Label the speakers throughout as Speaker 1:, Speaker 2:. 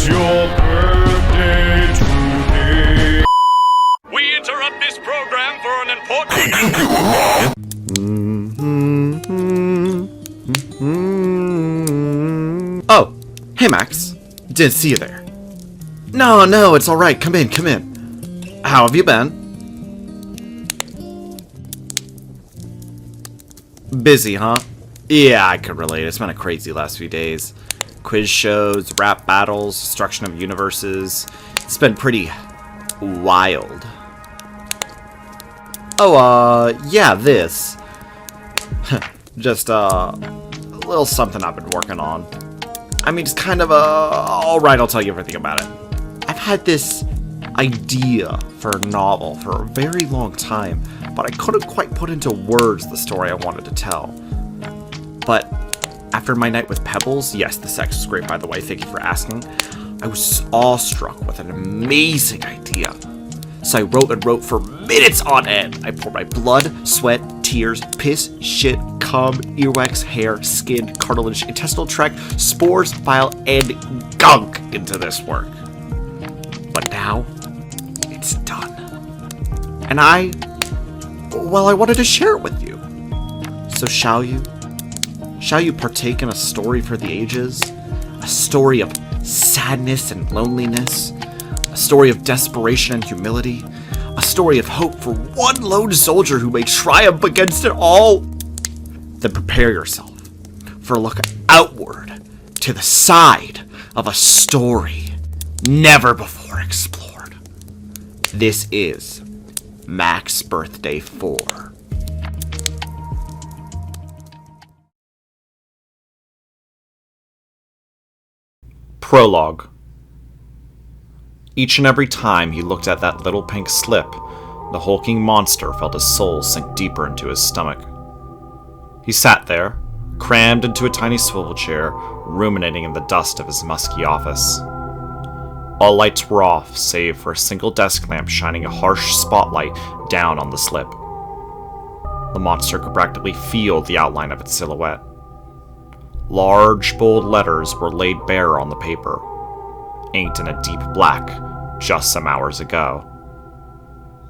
Speaker 1: your birthday today.
Speaker 2: We interrupt this program for an important...
Speaker 3: Oh, hey Max. Didn't see you there. No, it's alright. Come in. How have you been? Busy, huh? Yeah, I could relate. It's been a crazy last few days. Quiz shows, rap battles, destruction of universes. It's been pretty wild. Oh, yeah, this. Just, a little something I've been working on. I mean, it's kind of alright, I'll tell you everything about it. I've had this idea for a novel for a very long time, but I couldn't quite put into words the story I wanted to tell. But after my night with Pebbles, yes, the sex was great by the way, thank you for asking, I was awestruck with an amazing idea. So I wrote for minutes on end. I poured my blood, sweat, tears, piss, shit, cum, earwax, hair, skin, cartilage, intestinal tract, spores, bile, and gunk into this work. But now, it's done. And I wanted to share it with you. So shall you? Shall you partake in a story for the ages? A story of sadness and loneliness? A story of desperation and humility? A story of hope for one lone soldier who may triumph against it all? Then prepare yourself for a look outward to the side of a story never before explored. This is Max Birthday 4. Prologue. Each and every time he looked at that little pink slip, the hulking monster felt his soul sink deeper into his stomach. He sat there, crammed into a tiny swivel chair, ruminating in the dust of his musky office. All lights were off, save for a single desk lamp shining a harsh spotlight down on the slip. The monster could practically feel the outline of its silhouette. Large, bold letters were laid bare on the paper, inked in a deep black just some hours ago.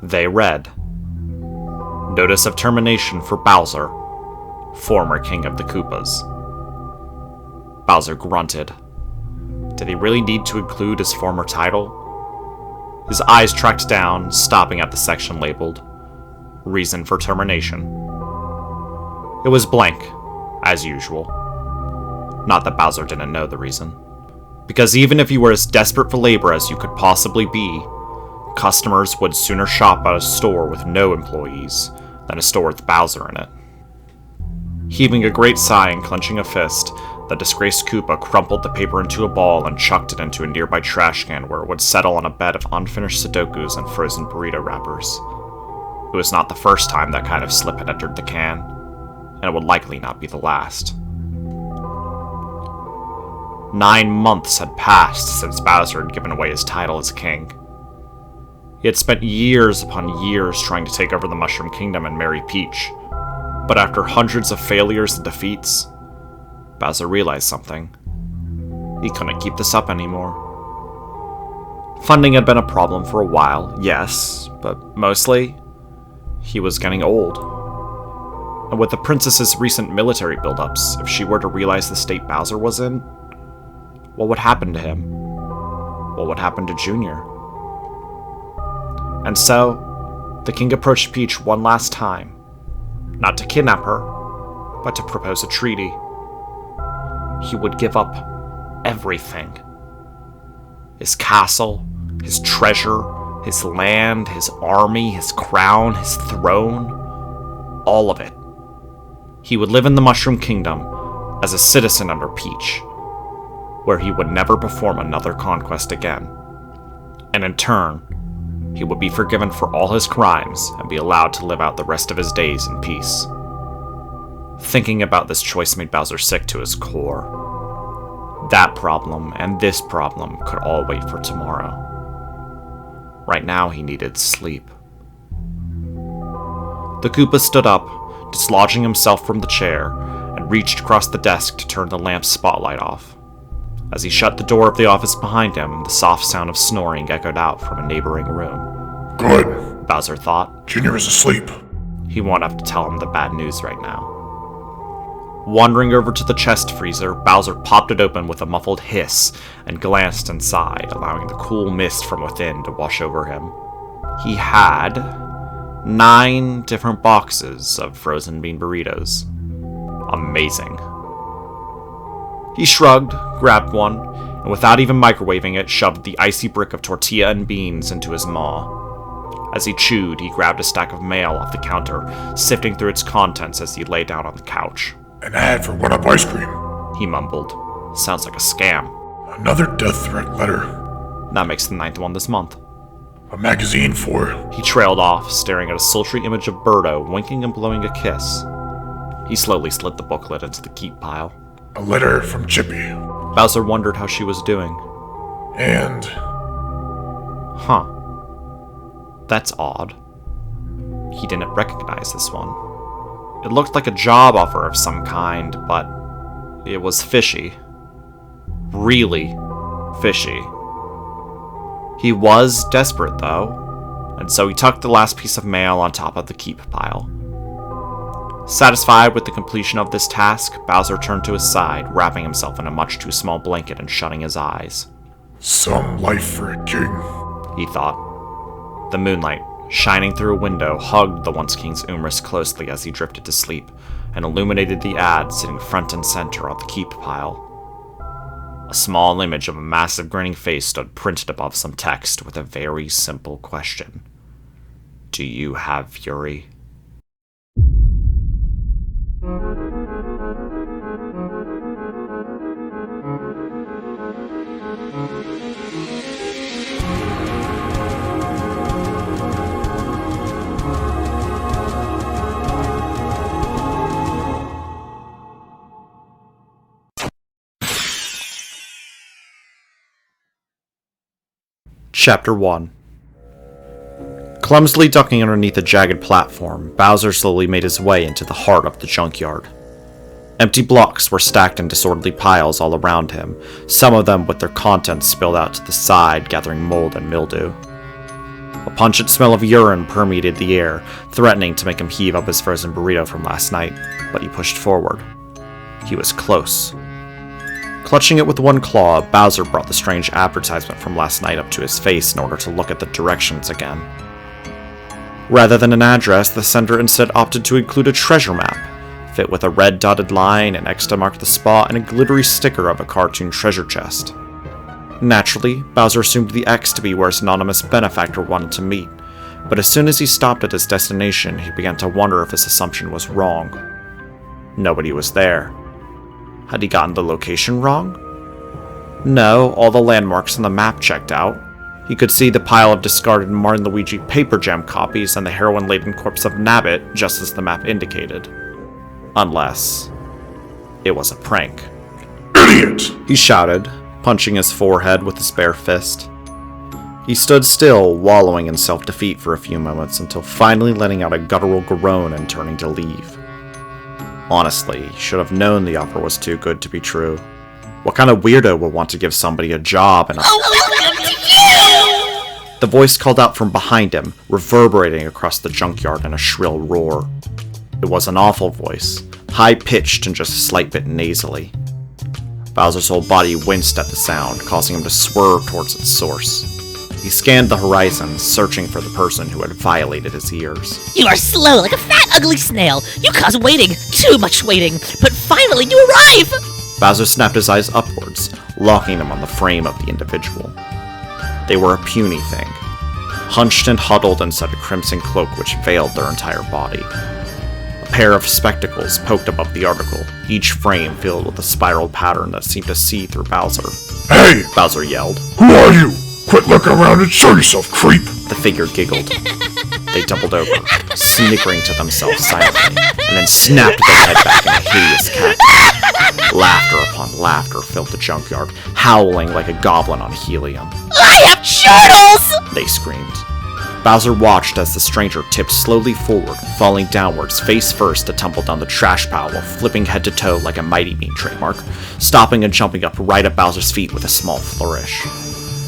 Speaker 3: They read, "Notice of termination for Bowser, former king of the Koopas." Bowser grunted. Did he really need to include his former title? His eyes tracked down, stopping at the section labeled, "Reason for termination." It was blank, as usual. Not that Bowser didn't know the reason. Because even if you were as desperate for labor as you could possibly be, customers would sooner shop at a store with no employees than a store with Bowser in it. Heaving a great sigh and clenching a fist, the disgraced Koopa crumpled the paper into a ball and chucked it into a nearby trash can where it would settle on a bed of unfinished Sudokus and frozen burrito wrappers. It was not the first time that kind of slip had entered the can, and it would likely not be the last. 9 months had passed since Bowser had given away his title as king. He had spent years upon years trying to take over the Mushroom Kingdom and marry Peach, but after hundreds of failures and defeats, Bowser realized something. He couldn't keep this up anymore. Funding had been a problem for a while, yes, but mostly, he was getting old. And with the princess's recent military buildups, if she were to realize the state Bowser was in, what would happen to him? What would happen to Junior? And so, the king approached Peach one last time, not to kidnap her, but to propose a treaty. He would give up everything. His castle, his treasure, his land, his army, his crown, his throne, all of it. He would live in the Mushroom Kingdom as a citizen under Peach, where he would never perform another conquest again. And in turn, he would be forgiven for all his crimes and be allowed to live out the rest of his days in peace. Thinking about this choice made Bowser sick to his core. That problem and this problem could all wait for tomorrow. Right now he needed sleep. The Koopa stood up, dislodging himself from the chair, and reached across the desk to turn the lamp's spotlight off. As he shut the door of the office behind him, the soft sound of snoring echoed out from a neighboring room.
Speaker 1: Good.
Speaker 3: Bowser thought.
Speaker 1: Junior is asleep.
Speaker 3: He won't have to tell him the bad news right now. Wandering over to the chest freezer, Bowser popped it open with a muffled hiss and glanced inside, allowing the cool mist from within to wash over him. He had 9 different boxes of frozen bean burritos. Amazing. He shrugged, grabbed one, and without even microwaving it, shoved the icy brick of tortilla and beans into his maw. As he chewed, he grabbed a stack of mail off the counter, sifting through its contents as he lay down on the couch.
Speaker 1: An ad for 1-Up ice cream.
Speaker 3: He mumbled. Sounds like a scam.
Speaker 1: Another death threat letter.
Speaker 3: That makes the 9th one this month.
Speaker 1: A magazine for...
Speaker 3: He trailed off, staring at a sultry image of Birdo, winking and blowing a kiss. He slowly slid the booklet into the keep pile.
Speaker 1: A letter from Chippy.
Speaker 3: Bowser wondered how she was doing.
Speaker 1: And...
Speaker 3: Huh. That's odd. He didn't recognize this one. It looked like a job offer of some kind, but it was fishy. Really fishy. He was desperate, though, and so he tucked the last piece of mail on top of the keep pile. Satisfied with the completion of this task, Bowser turned to his side, wrapping himself in a much too small blanket and shutting his eyes.
Speaker 1: Some life for a king,
Speaker 3: He thought. The moonlight, shining through a window, hugged the once king's Umris closely as he drifted to sleep, and illuminated the ad sitting front and center on the keep pile. A small image of a massive grinning face stood printed above some text with a very simple question. Do you have fury? Chapter 1. Clumsily ducking underneath a jagged platform, Bowser slowly made his way into the heart of the junkyard. Empty blocks were stacked in disorderly piles all around him, some of them with their contents spilled out to the side, gathering mold and mildew. A pungent smell of urine permeated the air, threatening to make him heave up his frozen burrito from last night, but he pushed forward. He was close. Clutching it with one claw, Bowser brought the strange advertisement from last night up to his face in order to look at the directions again. Rather than an address, the sender instead opted to include a treasure map, fit with a red dotted line, an X to mark the spot, and a glittery sticker of a cartoon treasure chest. Naturally, Bowser assumed the X to be where his anonymous benefactor wanted to meet, but as soon as he stopped at his destination, he began to wonder if his assumption was wrong. Nobody was there. Had he gotten the location wrong? No, all the landmarks on the map checked out. He could see the pile of discarded Martin Luigi paper jam copies and the heroin-laden corpse of Nabbit, just as the map indicated. Unless it was a prank.
Speaker 1: Idiot!
Speaker 3: He shouted, punching his forehead with his bare fist. He stood still, wallowing in self-defeat for a few moments, until finally letting out a guttural groan and turning to leave. Honestly, he should have known the offer was too good to be true. What kind of weirdo would want to give somebody a job and
Speaker 4: welcome to you!
Speaker 3: The voice called out from behind him, reverberating across the junkyard in a shrill roar. It was an awful voice, high-pitched and just a slight bit nasally. Bowser's whole body winced at the sound, causing him to swerve towards its source. He scanned the horizon, searching for the person who had violated his ears.
Speaker 4: You are slow like a fat, ugly snail. You cause waiting, too much waiting, but finally you arrive!
Speaker 3: Bowser snapped his eyes upwards, locking them on the frame of the individual. They were a puny thing, hunched and huddled inside a crimson cloak which veiled their entire body. A pair of spectacles poked above the article, each frame filled with a spiral pattern that seemed to see through Bowser.
Speaker 1: Hey!
Speaker 3: Bowser yelled.
Speaker 1: Who are you? Quit looking around and show yourself, creep!
Speaker 3: The figure giggled. They doubled over, snickering to themselves silently, and then snapped their head back in a hideous cackle. Laughter upon laughter filled the junkyard, howling like a goblin on helium.
Speaker 4: I have chortles!
Speaker 3: They screamed. Bowser watched as the stranger tipped slowly forward, falling downwards face first to tumble down the trash pile while flipping head to toe like a Mighty Bean trademark, stopping and jumping up right at Bowser's feet with a small flourish.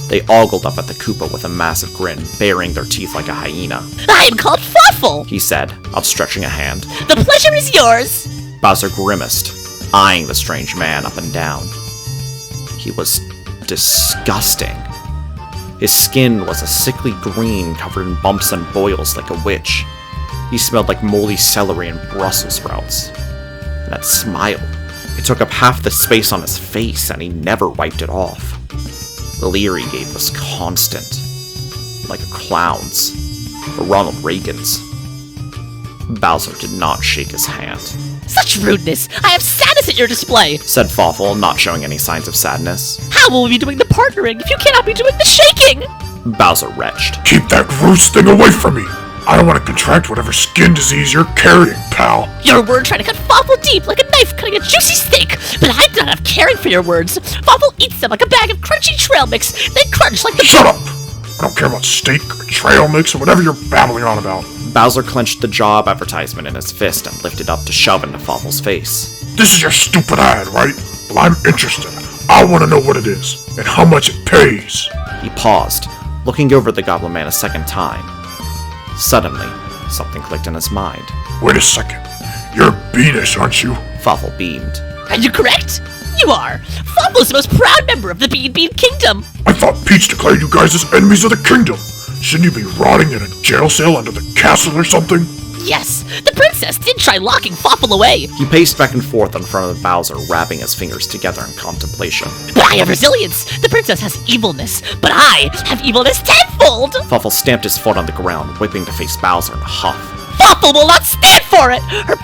Speaker 3: They ogled up at the Koopa with a massive grin, baring their teeth like a hyena.
Speaker 4: I am called Fawful,
Speaker 3: he said, outstretching a hand.
Speaker 4: The pleasure is yours.
Speaker 3: Bowser grimaced, eyeing the strange man up and down. He was disgusting. His skin was a sickly green covered in bumps and boils like a witch. He smelled like moldy celery and Brussels sprouts. And that smile, it took up half the space on his face and he never wiped it off. The leer he gave was constant, like a clown's, or Ronald Reagan's. Bowser did not shake his hand.
Speaker 4: Such rudeness! I have sadness at your display!
Speaker 3: Said Fawful, not showing any signs of sadness.
Speaker 4: How will we be doing the partnering if you cannot be doing the shaking?
Speaker 3: Bowser retched.
Speaker 1: Keep that gross thing away from me! I don't want to contract whatever skin disease you're carrying, pal.
Speaker 4: Your word trying to cut Fawful deep like a knife cutting a juicy steak, but I do not have caring for your words. Fawful eats them like a bag of crunchy trail mix. They crunch like the—
Speaker 1: Shut up! I don't care about steak or trail mix or whatever you're babbling on about.
Speaker 3: Bowser clenched the job advertisement in his fist and lifted up to shove into Fawful's face.
Speaker 1: This is your stupid ad, right? Well, I'm interested. I want to know what it is, and how much it pays.
Speaker 3: He paused, looking over at the Goblin Man a second time. Suddenly, something clicked in his mind.
Speaker 1: Wait a second. You're Beanish, aren't you?
Speaker 3: Fawful beamed.
Speaker 4: Are you correct? You are. Fawful is the most proud member of the Bean Kingdom.
Speaker 1: I thought Peach declared you guys as enemies of the kingdom. Shouldn't you be rotting in a jail cell under the castle or something?
Speaker 4: Yes, the princess did try locking Fawful away.
Speaker 3: He paced back and forth in front of Bowser, wrapping his fingers together in contemplation.
Speaker 4: But I have resilience. The princess has evilness, but I have evilness tenfold.
Speaker 3: Fawful stamped his foot on the ground, whipping to face Bowser in a huff.
Speaker 4: Fawful will not stand for it!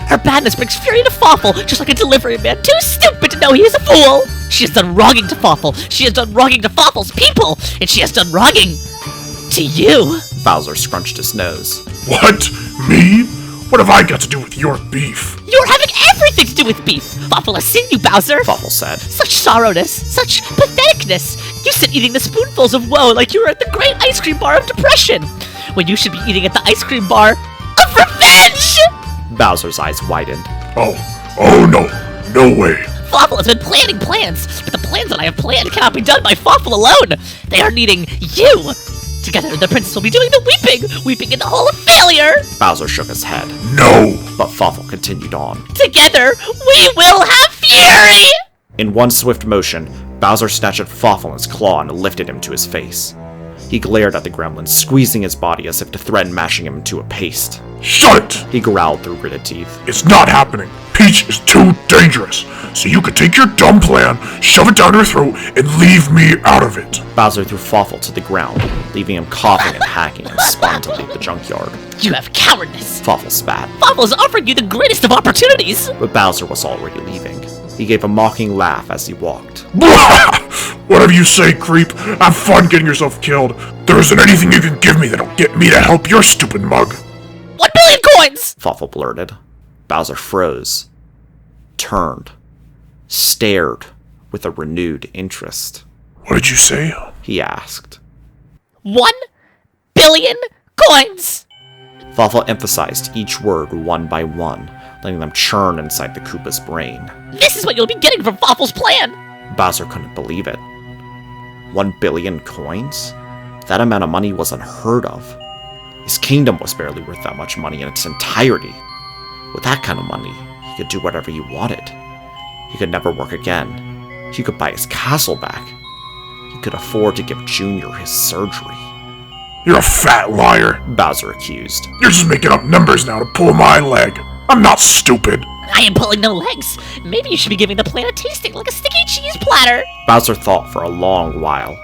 Speaker 4: Her badness brings fury to Fawful, just like a delivery man too stupid to know he is a fool! She has done wronging to Fawful, she has done wronging to Fawful's people, and she has done wronging to you!
Speaker 3: Bowser scrunched his nose.
Speaker 1: What? Me? What have I got to do with your beef?
Speaker 4: You're having everything to do with beef! Fawful has seen you, Bowser!
Speaker 3: Fawful said.
Speaker 4: Such sorrowness, such patheticness! You sit eating the spoonfuls of woe like you were at the great ice cream bar of depression, when you should be eating at the ice cream bar of revenge!
Speaker 3: Bowser's eyes widened.
Speaker 1: Oh no, no way.
Speaker 4: Fawful has been planning plans, but the plans that I have planned cannot be done by Fawful alone. They are needing you. Together, the princess will be doing the weeping in the hole of failure.
Speaker 3: Bowser shook his head.
Speaker 1: No!
Speaker 3: But Fawful continued on.
Speaker 4: Together, we will have fury!
Speaker 3: In one swift motion, Bowser snatched at Fawful in his claw and lifted him to his face. He glared at the gremlin, squeezing his body as if to threaten mashing him into a paste.
Speaker 1: Shut it!
Speaker 3: He growled through gritted teeth.
Speaker 1: It's not happening. Peach is too dangerous. So you could take your dumb plan, shove it down her throat, and leave me out of it.
Speaker 3: Bowser threw Fawful to the ground, leaving him coughing and hacking and spun to leave the junkyard.
Speaker 4: You have cowardice.
Speaker 3: Fawful spat.
Speaker 4: Fawful is offering you the greatest of opportunities.
Speaker 3: But Bowser was already leaving. He gave a mocking laugh as he walked.
Speaker 1: Blah! Whatever you say, creep. Have fun getting yourself killed. There isn't anything you can give me that'll get me to help your stupid mug.
Speaker 4: 1 billion coins!
Speaker 3: Fawful blurted. Bowser froze, turned, stared with a renewed interest.
Speaker 1: What did you say?
Speaker 3: He asked.
Speaker 4: 1 billion coins!
Speaker 3: Fawful emphasized each word one by one, letting them churn inside the Koopa's brain.
Speaker 4: This is what you'll be getting from Fawful's plan!
Speaker 3: Bowser couldn't believe it. 1 billion coins? That amount of money was unheard of. His kingdom was barely worth that much money in its entirety. With that kind of money, he could do whatever he wanted. He could never work again. He could buy his castle back. He could afford to give Junior his surgery.
Speaker 1: You're a fat liar.
Speaker 3: Bowser accused.
Speaker 1: You're just making up numbers now to pull my leg. I'm not stupid.
Speaker 4: I am pulling no legs. Maybe you should be giving the plan a tasting like a sticky cheese platter.
Speaker 3: Bowser thought for a long while.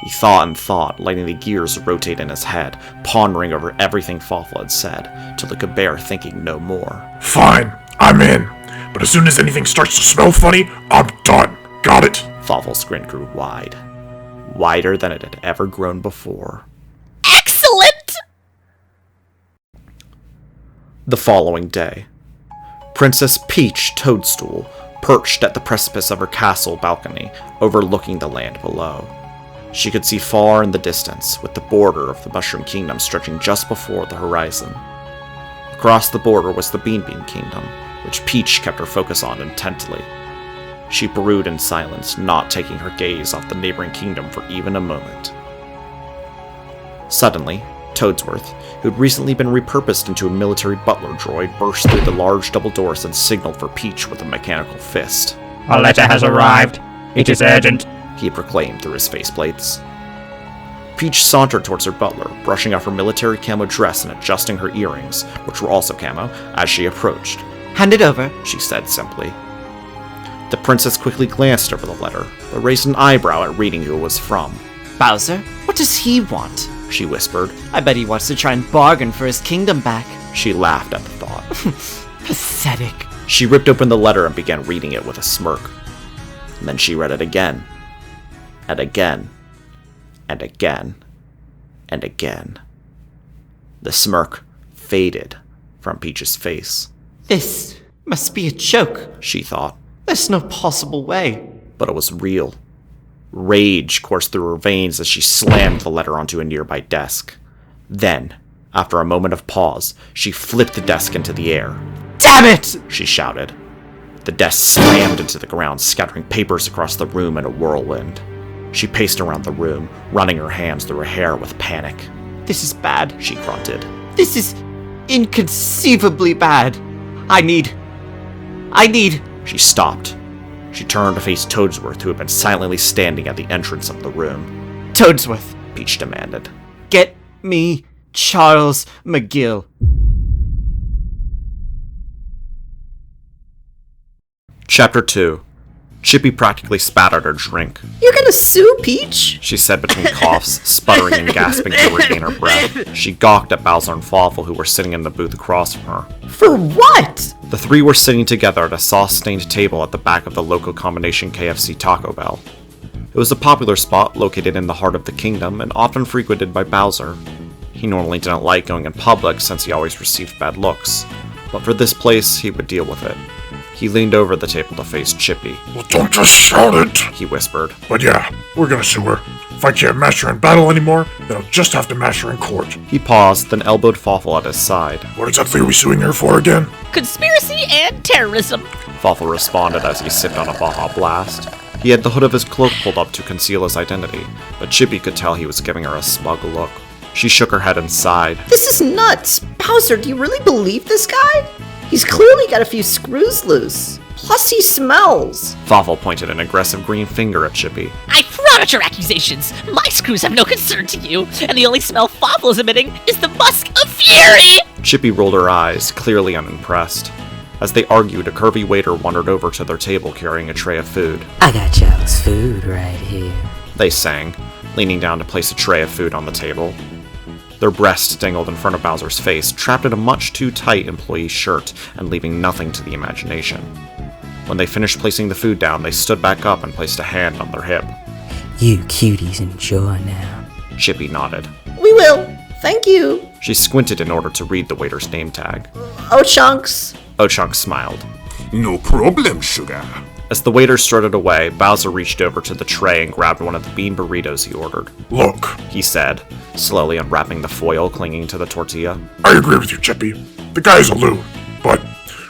Speaker 3: He thought and thought, letting the gears rotate in his head, pondering over everything Fawful had said, till he could bear thinking no more.
Speaker 1: Fine, I'm in. But as soon as anything starts to smell funny, I'm done. Got it?
Speaker 3: Fawful's grin grew wide. Wider than it had ever grown before.
Speaker 4: Excellent!
Speaker 3: The following day, Princess Peach Toadstool perched at the precipice of her castle balcony, overlooking the land below. She could see far in the distance, with the border of the Mushroom Kingdom stretching just before the horizon. Across the border was the Bean Kingdom, which Peach kept her focus on intently. She brewed in silence, not taking her gaze off the neighboring kingdom for even a moment. Suddenly, Toadsworth, who'd recently been repurposed into a military butler droid, burst through the large double doors and signaled for Peach with a mechanical fist.
Speaker 5: "A letter has arrived. It is urgent,"
Speaker 3: he proclaimed through his faceplates. Peach sauntered towards her butler, brushing off her military camo dress and adjusting her earrings, which were also camo, as she approached.
Speaker 4: Hand it over,
Speaker 3: she said simply. The princess quickly glanced over the letter, but raised an eyebrow at reading who it was from.
Speaker 4: Bowser, what does he want?
Speaker 3: She whispered.
Speaker 4: I bet he wants to try and bargain for his kingdom back.
Speaker 3: She laughed at the thought.
Speaker 4: Pathetic.
Speaker 3: She ripped open the letter and began reading it with a smirk. And then she read it again. And again. And again. And again. The smirk faded from Peach's face.
Speaker 4: This must be a joke,
Speaker 3: she thought.
Speaker 4: There's no possible way.
Speaker 3: But it was real. Rage coursed through her veins as she slammed the letter onto a nearby desk. Then, after a moment of pause, she flipped the desk into the air.
Speaker 4: Damn it!
Speaker 3: She shouted. The desk slammed into the ground, scattering papers across the room in a whirlwind. She paced around the room, running her hands through her hair with panic.
Speaker 4: This is bad,
Speaker 3: she grunted.
Speaker 4: This is inconceivably bad. I need...
Speaker 3: She stopped. She turned to face Toadsworth, who had been silently standing at the entrance of the room.
Speaker 4: Toadsworth,
Speaker 3: Peach demanded.
Speaker 4: Get me Charles McGill.
Speaker 3: Chapter 2. Chippy practically spat out her drink.
Speaker 6: You're gonna sue Peach?
Speaker 3: She said between coughs, sputtering and gasping to regain her breath. She gawked at Bowser and Fawful, who were sitting in the booth across from her.
Speaker 6: For what?
Speaker 3: The three were sitting together at a sauce-stained table at the back of the local combination KFC Taco Bell. It was a popular spot located in the heart of the kingdom and often frequented by Bowser. He normally didn't like going in public since he always received bad looks, but for this place, he would deal with it. He leaned over the table to face Chippy.
Speaker 1: Well, don't just shout it,
Speaker 3: he whispered.
Speaker 1: But yeah, we're gonna sue her. If I can't mash her in battle anymore, then I'll just have to mash her in court.
Speaker 3: He paused, then elbowed Fawful at his side.
Speaker 1: What exactly are we suing her for again?
Speaker 7: Conspiracy and terrorism.
Speaker 3: Fawful responded as he sipped on a Baja Blast. He had the hood of his cloak pulled up to conceal his identity, but Chippy could tell he was giving her a smug look. She shook her head and sighed.
Speaker 6: This is nuts! Bowser, do you really believe this guy? He's clearly got a few screws loose. Plus he smells.
Speaker 3: Fawful pointed an aggressive green finger at Chippy.
Speaker 7: I frown at your accusations. My screws have no concern to you, and the only smell Fawful is emitting is the musk of fury!
Speaker 3: Chippy rolled her eyes, clearly unimpressed. As they argued, a curvy waiter wandered over to their table carrying a tray of food.
Speaker 8: I got y'all's food right here,
Speaker 3: they sang, leaning down to place a tray of food on the table. Their breasts dangled in front of Bowser's face, trapped in a much too tight employee shirt and leaving nothing to the imagination. When they finished placing the food down, they stood back up and placed a hand on their hip.
Speaker 8: You cuties enjoy now.
Speaker 3: Chippy nodded.
Speaker 6: We will. Thank you.
Speaker 3: She squinted in order to read the waiter's name tag.
Speaker 6: Chunks.
Speaker 3: Ochunk smiled.
Speaker 1: No problem, sugar.
Speaker 3: As the waiter strutted away, Bowser reached over to the tray and grabbed one of the bean burritos he ordered.
Speaker 1: Look,
Speaker 3: he said, slowly unwrapping the foil clinging to the tortilla.
Speaker 1: I agree with you, Chippy. The guy's a loon, but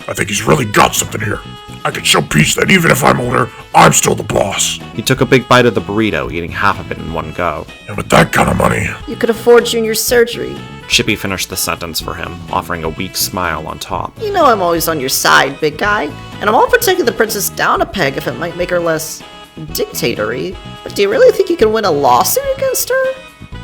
Speaker 1: I think he's really got something here. I could show Peach that even if I'm owner, I'm still the boss.
Speaker 3: He took a big bite of the burrito, eating half of it in one go.
Speaker 1: And with that kind of money...
Speaker 6: You could afford Junior's surgery.
Speaker 3: Chippy finished the sentence for him, offering a weak smile on top.
Speaker 6: You know I'm always on your side, big guy. And I'm all for taking the princess down a peg if it might make her less dictatory. But do you really think you can win a lawsuit against her?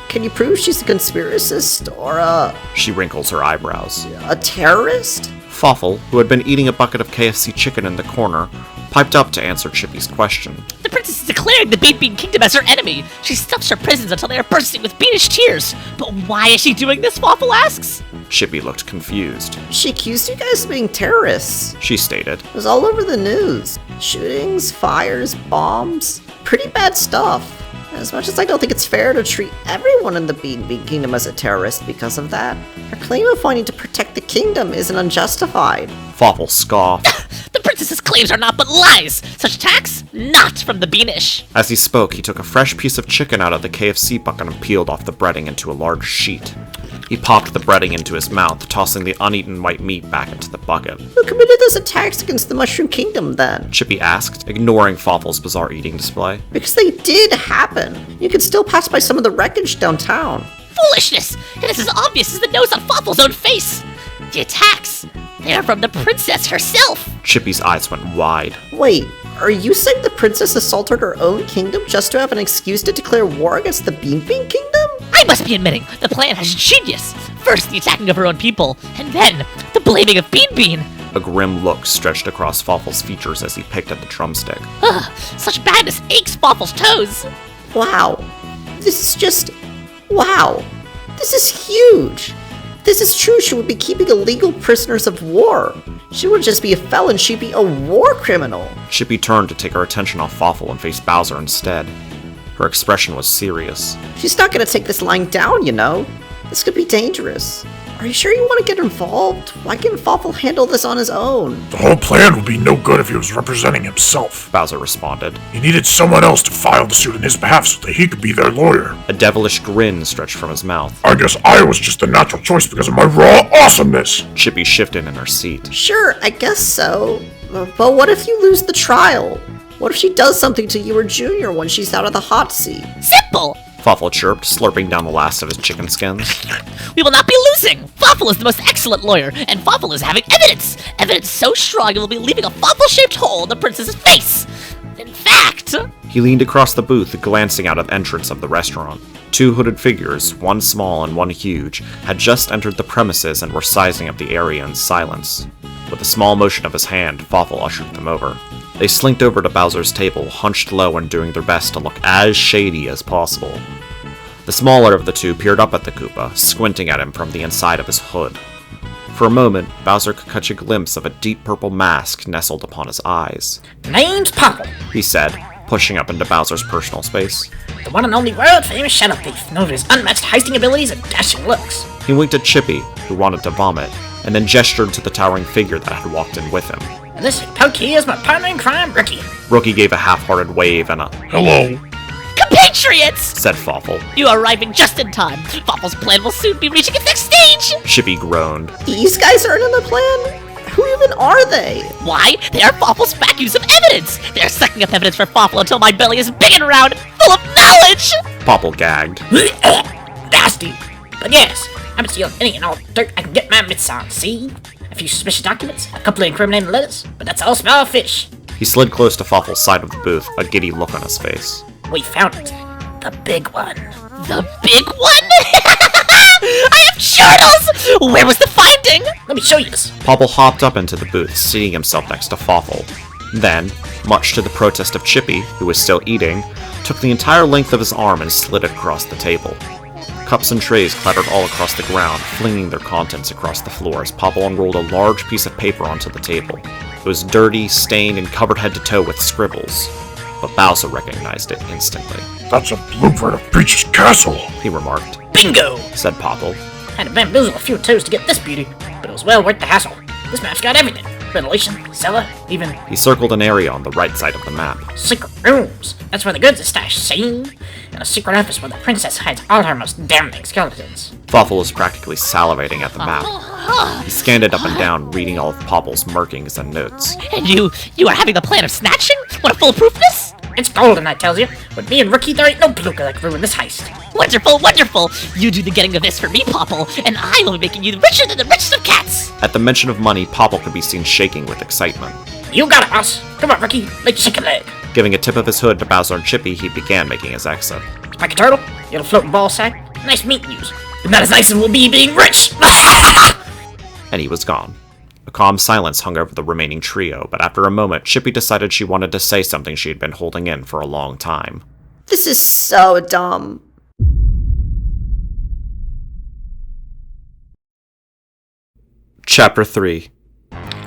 Speaker 6: Can you prove she's a conspiracist or
Speaker 3: She wrinkles her eyebrows.
Speaker 6: a terrorist?
Speaker 3: Fawful, who had been eating a bucket of KFC chicken in the corner, piped up to answer Chippy's question.
Speaker 7: The princess is declaring the Bean Kingdom as her enemy. She stuffs her prisons until they are bursting with beanish tears. But why is she doing this, Fawful asks?
Speaker 3: Chippy looked confused.
Speaker 6: She accused you guys of being terrorists.
Speaker 3: She stated.
Speaker 6: It was all over the news. Shootings, fires, bombs. Pretty bad stuff. As much as I don't think it's fair to treat everyone in the Bean Kingdom as a terrorist because of that, her claim of wanting to protect the kingdom isn't unjustified.
Speaker 3: Fawful scoffed.
Speaker 7: The The princess's claims are not but lies. Such attacks, not from the Beanish.
Speaker 3: As he spoke, he took a fresh piece of chicken out of the KFC bucket and peeled off the breading into a large sheet. He popped the breading into his mouth, tossing the uneaten white meat back into the bucket.
Speaker 6: Who committed those attacks against the Mushroom Kingdom, then?
Speaker 3: Chippy asked, ignoring Fawful's bizarre eating display.
Speaker 6: Because they did happen. You could still pass by some of the wreckage downtown.
Speaker 7: Foolishness! It is as obvious as the nose on Fawful's own face. The attacks, they are from the princess herself.
Speaker 3: Chippy's eyes went wide.
Speaker 6: Wait, are you saying the princess assaulted her own kingdom just to have an excuse to declare war against the Bean Kingdom?
Speaker 7: I must be admitting, the plan has genius. First the attacking of her own people, and then the blaming of Bean.
Speaker 3: A grim look stretched across Fawful's features as he picked at the drumstick.
Speaker 7: Ugh, such badness aches Fawful's toes.
Speaker 6: Wow. This is just... wow. This is huge. If this is true, she would be keeping illegal prisoners of war. She wouldn't just be a felon, she'd be a war criminal.
Speaker 3: Chippy turned to take her attention off Fawful and face Bowser instead. Her expression was serious.
Speaker 6: She's not gonna take this lying down, you know. This could be dangerous. Are you sure you want to get involved? Why can't Fawful handle this on his own?
Speaker 1: The whole plan would be no good if he was representing himself.
Speaker 3: Bowser responded.
Speaker 1: He needed someone else to file the suit on his behalf so that he could be their lawyer.
Speaker 3: A devilish grin stretched from his mouth.
Speaker 1: I guess I was just the natural choice because of my raw awesomeness.
Speaker 3: Chippy shifted in her seat.
Speaker 6: Sure, I guess so. But what if you lose the trial? What if she does something to you or Junior when she's out of the hot seat?
Speaker 7: Simple!
Speaker 3: Fawful chirped, slurping down the last of his chicken skins.
Speaker 7: We will not be losing! Fawful is the most excellent lawyer, and Fawful is having evidence! Evidence so strong it will be leaving a Fawful-shaped hole in the princess's face! In fact...
Speaker 3: He leaned across the booth, glancing out of the entrance of the restaurant. Two hooded figures, one small and one huge, had just entered the premises and were sizing up the area in silence. With a small motion of his hand, Fawful ushered them over. They slinked over to Bowser's table, hunched low and doing their best to look as shady as possible. The smaller of the two peered up at the Koopa, squinting at him from the inside of his hood. For a moment, Bowser could catch a glimpse of a deep purple mask nestled upon his eyes.
Speaker 9: Name's Popple,
Speaker 3: He said, pushing up into Bowser's personal space.
Speaker 9: the one and only world-famous shadow thief, known for his unmatched heisting abilities and dashing looks.
Speaker 3: He winked at Chippy, who wanted to vomit, and then gestured to the towering figure that had walked in with him.
Speaker 9: And this pokey is my partner in crime, Rookie.
Speaker 3: Rookie gave a half-hearted wave and a
Speaker 1: Hello.
Speaker 7: Compatriots!
Speaker 3: said Fawful.
Speaker 7: You are arriving just in time. Fawful's plan will soon be reaching its next stage!
Speaker 3: Chippy groaned.
Speaker 6: These guys aren't in the plan? Who even are they?
Speaker 7: Why? They are Fawful's vacuums of evidence! They are sucking up evidence for Fawful until my belly is big and round, full of knowledge!
Speaker 3: Popple gagged.
Speaker 9: Nasty. But yes, I'm stealing any and all dirt I can get my mitts on, see? A few suspicious documents, a couple of incriminating letters, but that's all small fish.
Speaker 3: He slid close to Fawful's side of the booth, a giddy look on his face.
Speaker 9: We found it. The big one.
Speaker 7: The big one? I have journals! Where was the finding?
Speaker 9: Let me show you this.
Speaker 3: Popple hopped up into the booth, seating himself next to Fawful. Then, much to the protest of Chippy, who was still eating, took the entire length of his arm and slid it across the table. Cups and trays clattered all across the ground, flinging their contents across the floor as Popple unrolled a large piece of paper onto the table. It was dirty, stained, and covered head to toe with scribbles, but Bowser recognized it instantly.
Speaker 1: That's a blueprint of Peach's castle.
Speaker 3: He remarked.
Speaker 9: Bingo!
Speaker 3: Said Popple.
Speaker 9: Had to bamboozle a few toes to get this beauty, but it was well worth the hassle. This map's got everything. Ventilation, cellar, even
Speaker 3: He circled an area on the right side of the map.
Speaker 9: secret rooms. That's where the goods are stashed, see? And a secret office where the princess hides all her most damning skeletons.
Speaker 3: Fawful was practically salivating at the map. He scanned it up and down, reading all of Popple's markings and notes.
Speaker 7: And you are having the plan of snatching? What a foolproofness?
Speaker 9: It's golden, I tells you. With me and Rookie, there ain't no palooka that can ruin this heist.
Speaker 7: Wonderful, wonderful! You do the getting of this for me, Popple, and I will be making you richer than the richest of cats!
Speaker 3: At the mention of money, Popple could be seen shaking with excitement.
Speaker 9: You got it, boss. Come on, Rookie. Make you shake a leg.
Speaker 3: Giving a tip of his hood to Bowser and Chippy, he began making his exit.
Speaker 9: Like a turtle, you little floating ball sack. Nice meeting yous. But not as nice as we'll be being rich.
Speaker 3: And he was gone. A calm silence hung over the remaining trio, but after a moment, Chippy decided she wanted to say something she had been holding in for a long time.
Speaker 6: This is so dumb.
Speaker 3: Chapter 3.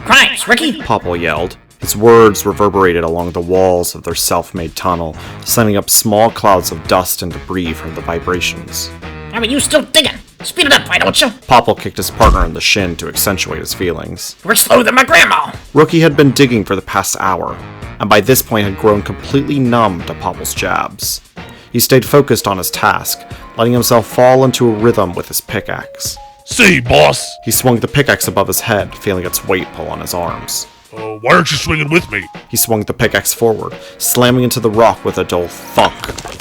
Speaker 9: Crimes, Rookie.
Speaker 3: Popple yelled. His words reverberated along the walls of their self-made tunnel, sending up small clouds of dust and debris from the vibrations.
Speaker 9: How are you still digging? Speed it up, why don't you?
Speaker 3: Popple kicked his partner in the shin to accentuate his feelings.
Speaker 9: We're slower than my grandma.
Speaker 3: Rookie had been digging for the past hour, and by this point had grown completely numb to Popple's jabs. He stayed focused on his task, letting himself fall into a rhythm with his pickaxe.
Speaker 1: Say, boss,
Speaker 3: He swung the pickaxe above his head, feeling its weight pull on his arms.
Speaker 1: why aren't you swinging with me?
Speaker 3: He swung the pickaxe forward, slamming into the rock with a dull thunk,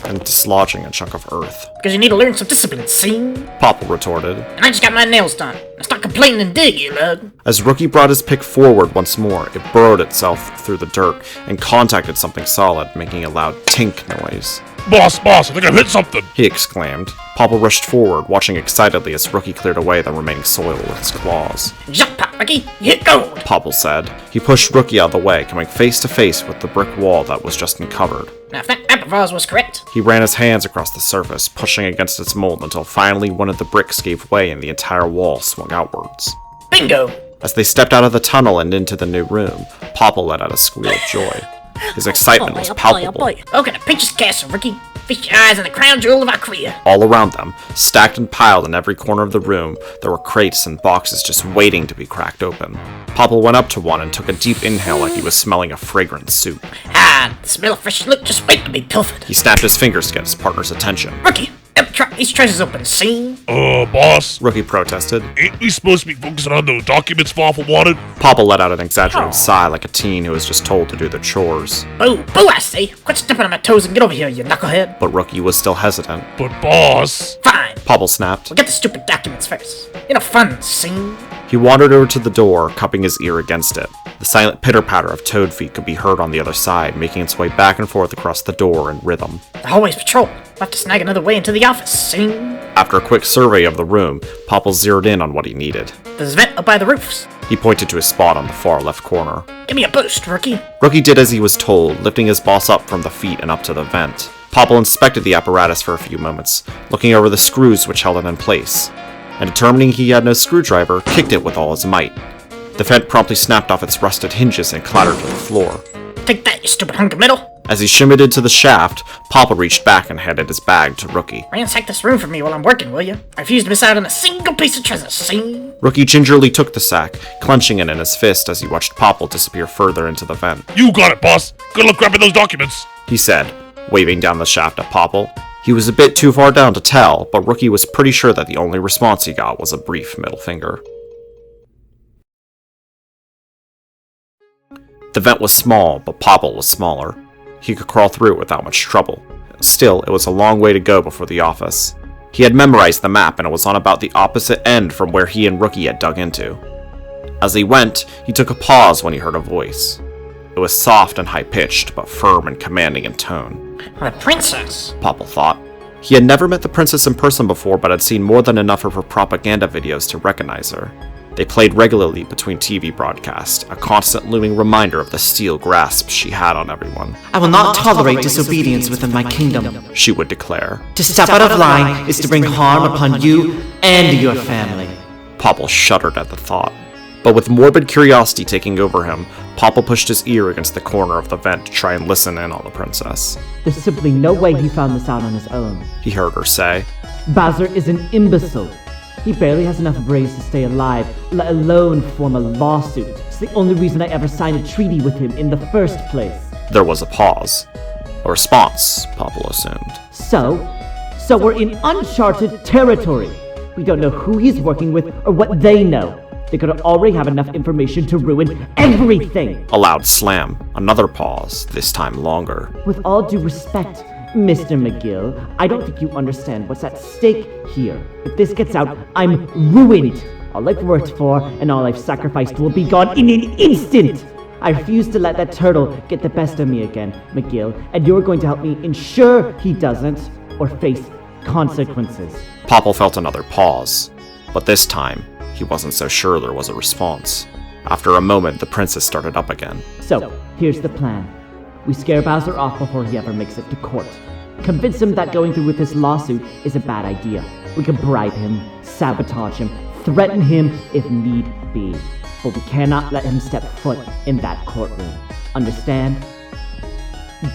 Speaker 3: and dislodging a chunk of earth.
Speaker 9: Because you need to learn some discipline, see?
Speaker 3: Popple retorted.
Speaker 9: And I just got my nails done. Now stop complaining and dig, you lug.
Speaker 3: As Rookie brought his pick forward once more, it burrowed itself through the dirt and contacted something solid, making a loud tink noise.
Speaker 1: Boss, I think I've hit something.
Speaker 3: He exclaimed. Popple rushed forward, watching excitedly as Rookie cleared away the remaining soil with his claws.
Speaker 9: Jump, Pop, Ricky. You hit gold.
Speaker 3: Popple said. He pushed Rookie out of the way, coming face to face with the brick wall that was just uncovered.
Speaker 9: Now, if that Amprovaz was correct,
Speaker 3: He ran his hands across the surface, pushing against its mold until finally one of the bricks gave way and the entire wall swung outwards.
Speaker 9: bingo.
Speaker 3: As they stepped out of the tunnel and into the new room, Popple let out a squeal of joy. His excitement was palpable.
Speaker 9: Welcome to Peach's Castle, Ricky. Feast your eyes on the crown jewel of our career.
Speaker 3: All around them, stacked and piled in every corner of the room, there were crates and boxes just waiting to be cracked open. Popple went up to one and took a deep inhale like he was smelling a fragrant soup.
Speaker 9: Ah, the smell of fresh loot just wait to be pilfered.
Speaker 3: He snapped his fingers to get his partner's attention.
Speaker 9: Ricky, these treasures open, see?
Speaker 1: Boss,
Speaker 3: Rookie protested.
Speaker 1: ain't we supposed to be focusing on those documents Fawful wanted?
Speaker 3: Popple let out an exaggerated sigh like a teen who was just told to do their chores.
Speaker 9: Boo, I say. Quit stepping on my toes and get over here, you knucklehead.
Speaker 3: But Rookie was still hesitant.
Speaker 1: But boss,
Speaker 9: Fine.
Speaker 3: Popple snapped.
Speaker 9: We'll get the stupid documents first. You know, fun, see?
Speaker 3: He wandered over to the door, cupping his ear against it. The silent pitter-patter of toad feet could be heard on the other side, making its way back and forth across the door in rhythm.
Speaker 9: The hallway's patrolled. We'll have to snag another way into the office, see?
Speaker 3: After a quick survey of the room, Popple zeroed in on what he needed.
Speaker 9: There's a vent up by the roofs.
Speaker 3: He pointed to a spot on the far left corner.
Speaker 9: Give me a boost, Rookie.
Speaker 3: Rookie did as he was told, lifting his boss up from the feet and up to the vent. Popple inspected the apparatus for a few moments, looking over the screws which held it in place, and determining he had no screwdriver, kicked it with all his might. The vent promptly snapped off its rusted hinges and clattered to the floor.
Speaker 9: Take that, you stupid hunk of metal.
Speaker 3: As he shimmied into the shaft, Popple reached back and handed his bag to Rookie.
Speaker 9: Ransack this room for me while I'm working, will you? I refuse to miss out on a single piece of treasure, see?
Speaker 3: Rookie gingerly took the sack, clenching it in his fist as he watched Popple disappear further into the vent.
Speaker 1: you got it, boss. Good luck grabbing those documents.
Speaker 3: He said, waving down the shaft at Popple. He was a bit too far down to tell, but Rookie was pretty sure that the only response he got was a brief middle finger. The vent was small, but Popple was smaller. He could crawl through it without much trouble. Still, it was a long way to go before the office. He had memorized the map, and it was on about the opposite end from where he and Rookie had dug into. As he went, he took a pause when he heard a voice. It was soft and high-pitched, but firm and commanding in tone.
Speaker 9: The princess.
Speaker 3: Popple thought. He had never met the princess in person before, but had seen more than enough of her propaganda videos to recognize her. They played regularly between TV broadcasts, a constant looming reminder of the steel grasp she had on everyone.
Speaker 10: I will not tolerate disobedience within my kingdom.
Speaker 3: She would declare.
Speaker 10: To step out of line is to bring harm upon you and your family.
Speaker 3: Popple shuddered at the thought. But with morbid curiosity taking over him, Popple pushed his ear against the corner of the vent to try and listen in on the princess.
Speaker 11: There's simply no way he found this out on his own.
Speaker 3: He heard her say.
Speaker 11: Bazar is an imbecile. He barely has enough brains to stay alive, let alone form a lawsuit. It's the only reason I ever signed a treaty with him in the first place.
Speaker 3: There was a pause. A response, Popple assumed.
Speaker 11: So we're in uncharted territory. We don't know who he's working with or what they know. They could already have enough information to ruin everything.
Speaker 3: A loud slam. Another pause, this time longer.
Speaker 11: With all due respect, Mr. McGill, I don't think you understand what's at stake here. If this gets out, I'm ruined. All I've worked for and all I've sacrificed will be gone in an instant. I refuse to let that turtle get the best of me again, McGill, and you're going to help me ensure he doesn't, or face consequences.
Speaker 3: Popple felt another pause, but this time, he wasn't so sure there was a response. After a moment, the princess started up again.
Speaker 11: So, here's the plan. We scare Bowser off before he ever makes it to court. Convince him that going through with this lawsuit is a bad idea. We can bribe him, sabotage him, threaten him if need be. But we cannot let him step foot in that courtroom. Understand?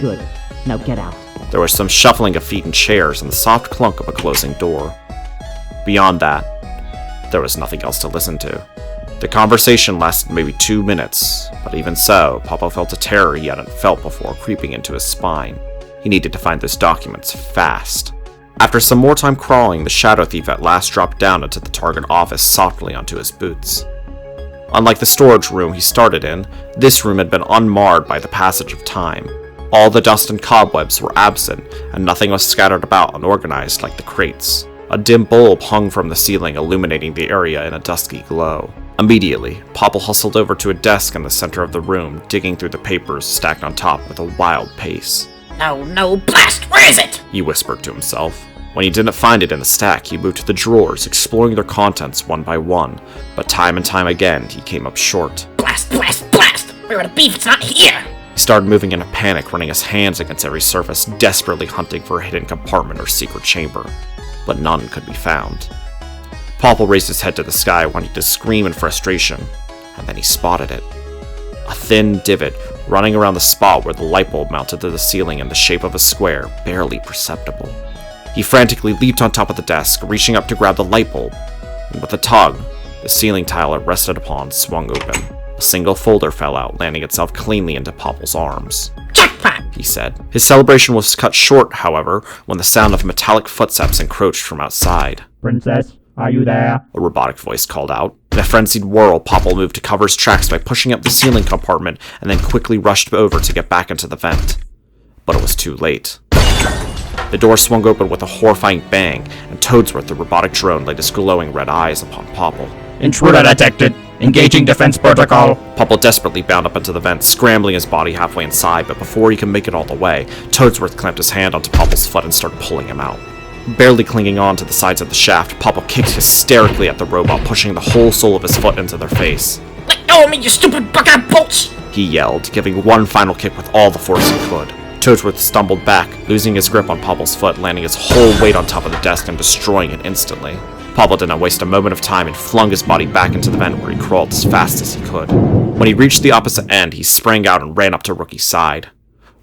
Speaker 11: Good. Now get out.
Speaker 3: There was some shuffling of feet and chairs and the soft clunk of a closing door. Beyond that, there was nothing else to listen to. The conversation lasted maybe 2 minutes, but even so, Popple felt a terror he hadn't felt before creeping into his spine. He needed to find those documents fast. After some more time crawling, the Shadow Thief at last dropped down into the target office softly onto his boots. Unlike the storage room he started in, this room had been unmarred by the passage of time. All the dust and cobwebs were absent, and nothing was scattered about unorganized like the crates. A dim bulb hung from the ceiling, illuminating the area in a dusky glow. Immediately, Popple hustled over to a desk in the center of the room, digging through the papers stacked on top with a wild pace.
Speaker 9: No, blast! Where is it?
Speaker 3: He whispered to himself. When he didn't find it in the stack, he moved to the drawers, exploring their contents one by one, but time and time again, he came up short.
Speaker 9: Blast! Where would it be if it's not here?
Speaker 3: He started moving in a panic, running his hands against every surface, desperately hunting for a hidden compartment or secret chamber, but none could be found. Popple raised his head to the sky, wanting to scream in frustration, and then he spotted it. A thin divot running around the spot where the light bulb mounted to the ceiling in the shape of a square, barely perceptible. He frantically leaped on top of the desk, reaching up to grab the light bulb, and with a tug, the ceiling tile it rested upon swung open. A single folder fell out, landing itself cleanly into Popple's arms.
Speaker 9: Jackpot!
Speaker 3: He said. His celebration was cut short, however, when the sound of metallic footsteps encroached from outside.
Speaker 5: Princess, are you there?
Speaker 3: A robotic voice called out. In a frenzied whirl, Popple moved to cover his tracks by pushing up the ceiling compartment and then quickly rushed over to get back into the vent. But it was too late. The door swung open with a horrifying bang, and Toadsworth, the robotic drone, laid his glowing red eyes upon Popple.
Speaker 5: Intruder detected. Engaging defense protocol.
Speaker 3: Popple desperately bound up into the vent, scrambling his body halfway inside, but before he could make it all the way, Toadsworth clamped his hand onto Popple's foot and started pulling him out. Barely clinging on to the sides of the shaft, Popple kicked hysterically at the robot, pushing the whole sole of his foot into their face.
Speaker 9: Let go of me, you stupid buckeye bolts!
Speaker 3: He yelled, giving one final kick with all the force he could. Toadsworth stumbled back, losing his grip on Popple's foot, landing his whole weight on top of the desk and destroying it instantly. Popple did not waste a moment of time and flung his body back into the vent where he crawled as fast as he could. When he reached the opposite end, he sprang out and ran up to Rookie's side.